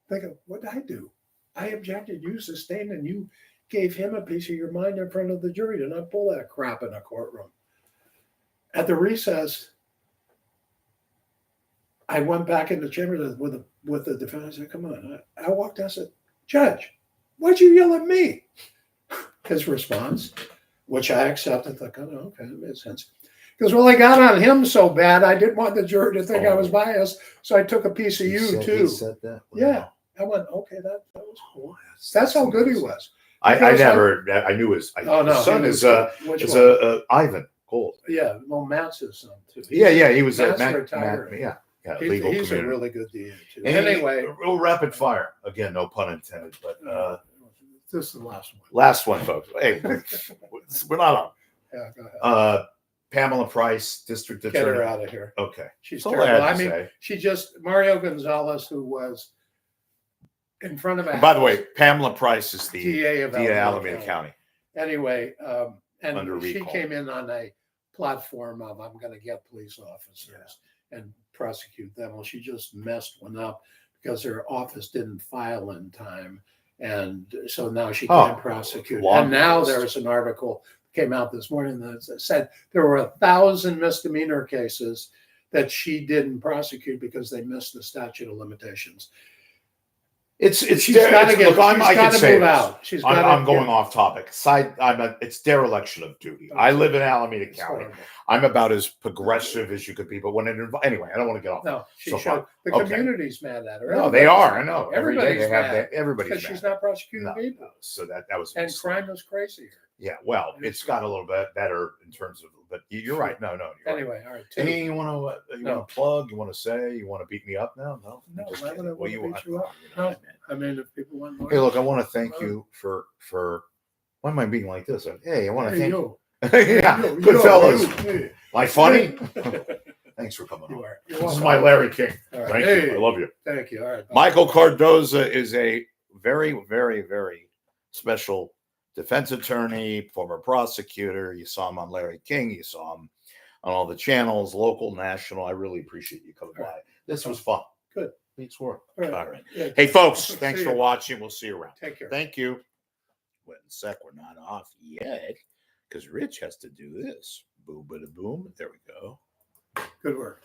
thinking, what did I do? I objected. You sustained, and you gave him a piece of your mind in front of the jury to not pull that crap in a courtroom. At the recess, I went back in the chamber with the defense. I said, "Come on." I walked out and said, "Judge, why'd you yell at me?" His response, which I accepted, like, "Oh, okay, that makes sense." Because, well, I got on him so bad, I didn't want the jury to think I was biased, so I took a piece of you, too. He said that. Wow. Yeah. I went, okay, that was cool. That's how good he was. I Because I knew his son he is was- which is one? Ivan Gold. Yeah, well, Matt's his son, too. Yeah, he was Matt's Matt, retiring. yeah, He's legal a community. really good DA, too. And Anyway, real rapid fire again, no pun intended. But this is the last one. last one, folks. Hey, we're not on. Yeah, go ahead. Pamela Price, district Get attorney. her out of here. Okay, She's that's all I terrible. had I to mean, say. she just, Mario Gonzalez, who was in front of a And by the way, Pamela Price is the DA of DA Alameda Alameda County. Anyway, and Under she recall. came in on a platform of I'm going to get police officers and prosecute them. Well, she just messed one up because her office didn't file in time, and so now she can't prosecute. law And now enforcement. there's an article came out this morning that said there were 1,000 misdemeanor cases that she didn't prosecute because they missed the statute of limitations. She's got to get. Look, I can say move this. out. She's got. I'm going off topic. It's dereliction of duty. I live in Alameda County. I'm about as progressive as you could be, but when it anyway, I don't want to get off. No, she So should. far. The Okay. community's mad at her. No, they are. I know. Every day Everybody's they have mad everybody's because mad. she's not prosecuting No, people, no. So that was a and mistake. crime is crazy here. Yeah, well, it's got a little bit better in terms of, but you're right. No, you're right. Anyway, all right. Two. Anything you want to plug? You want to say? You want to beat me up now? No, No, just why kidding. would I Well, wanna you beat you up? know, No. I mean, if people want more. hey, look, I want to thank you for. Why am I being like this? Hey, I want to Hey, thank you. yeah, You, good you, fellas. you, hey. Am I funny? Thanks for coming You on. are. You're This is welcome. my Larry King. All right. Thank Hey. you. I love you. Thank you. All right. Bye. Michael Cardoza is a very, very, very special defense attorney, former prosecutor. You saw him on Larry King. You saw him on all the channels, local, national. I really appreciate you coming by. This was fun. Good. Thanks for All right. All right. Yeah. Hey, folks, See thanks for you. watching. We'll see you around. Take care. Thank you. Wait a sec, we're not off yet because Rich has to do this. Boom, bada boom. There we go. Good work.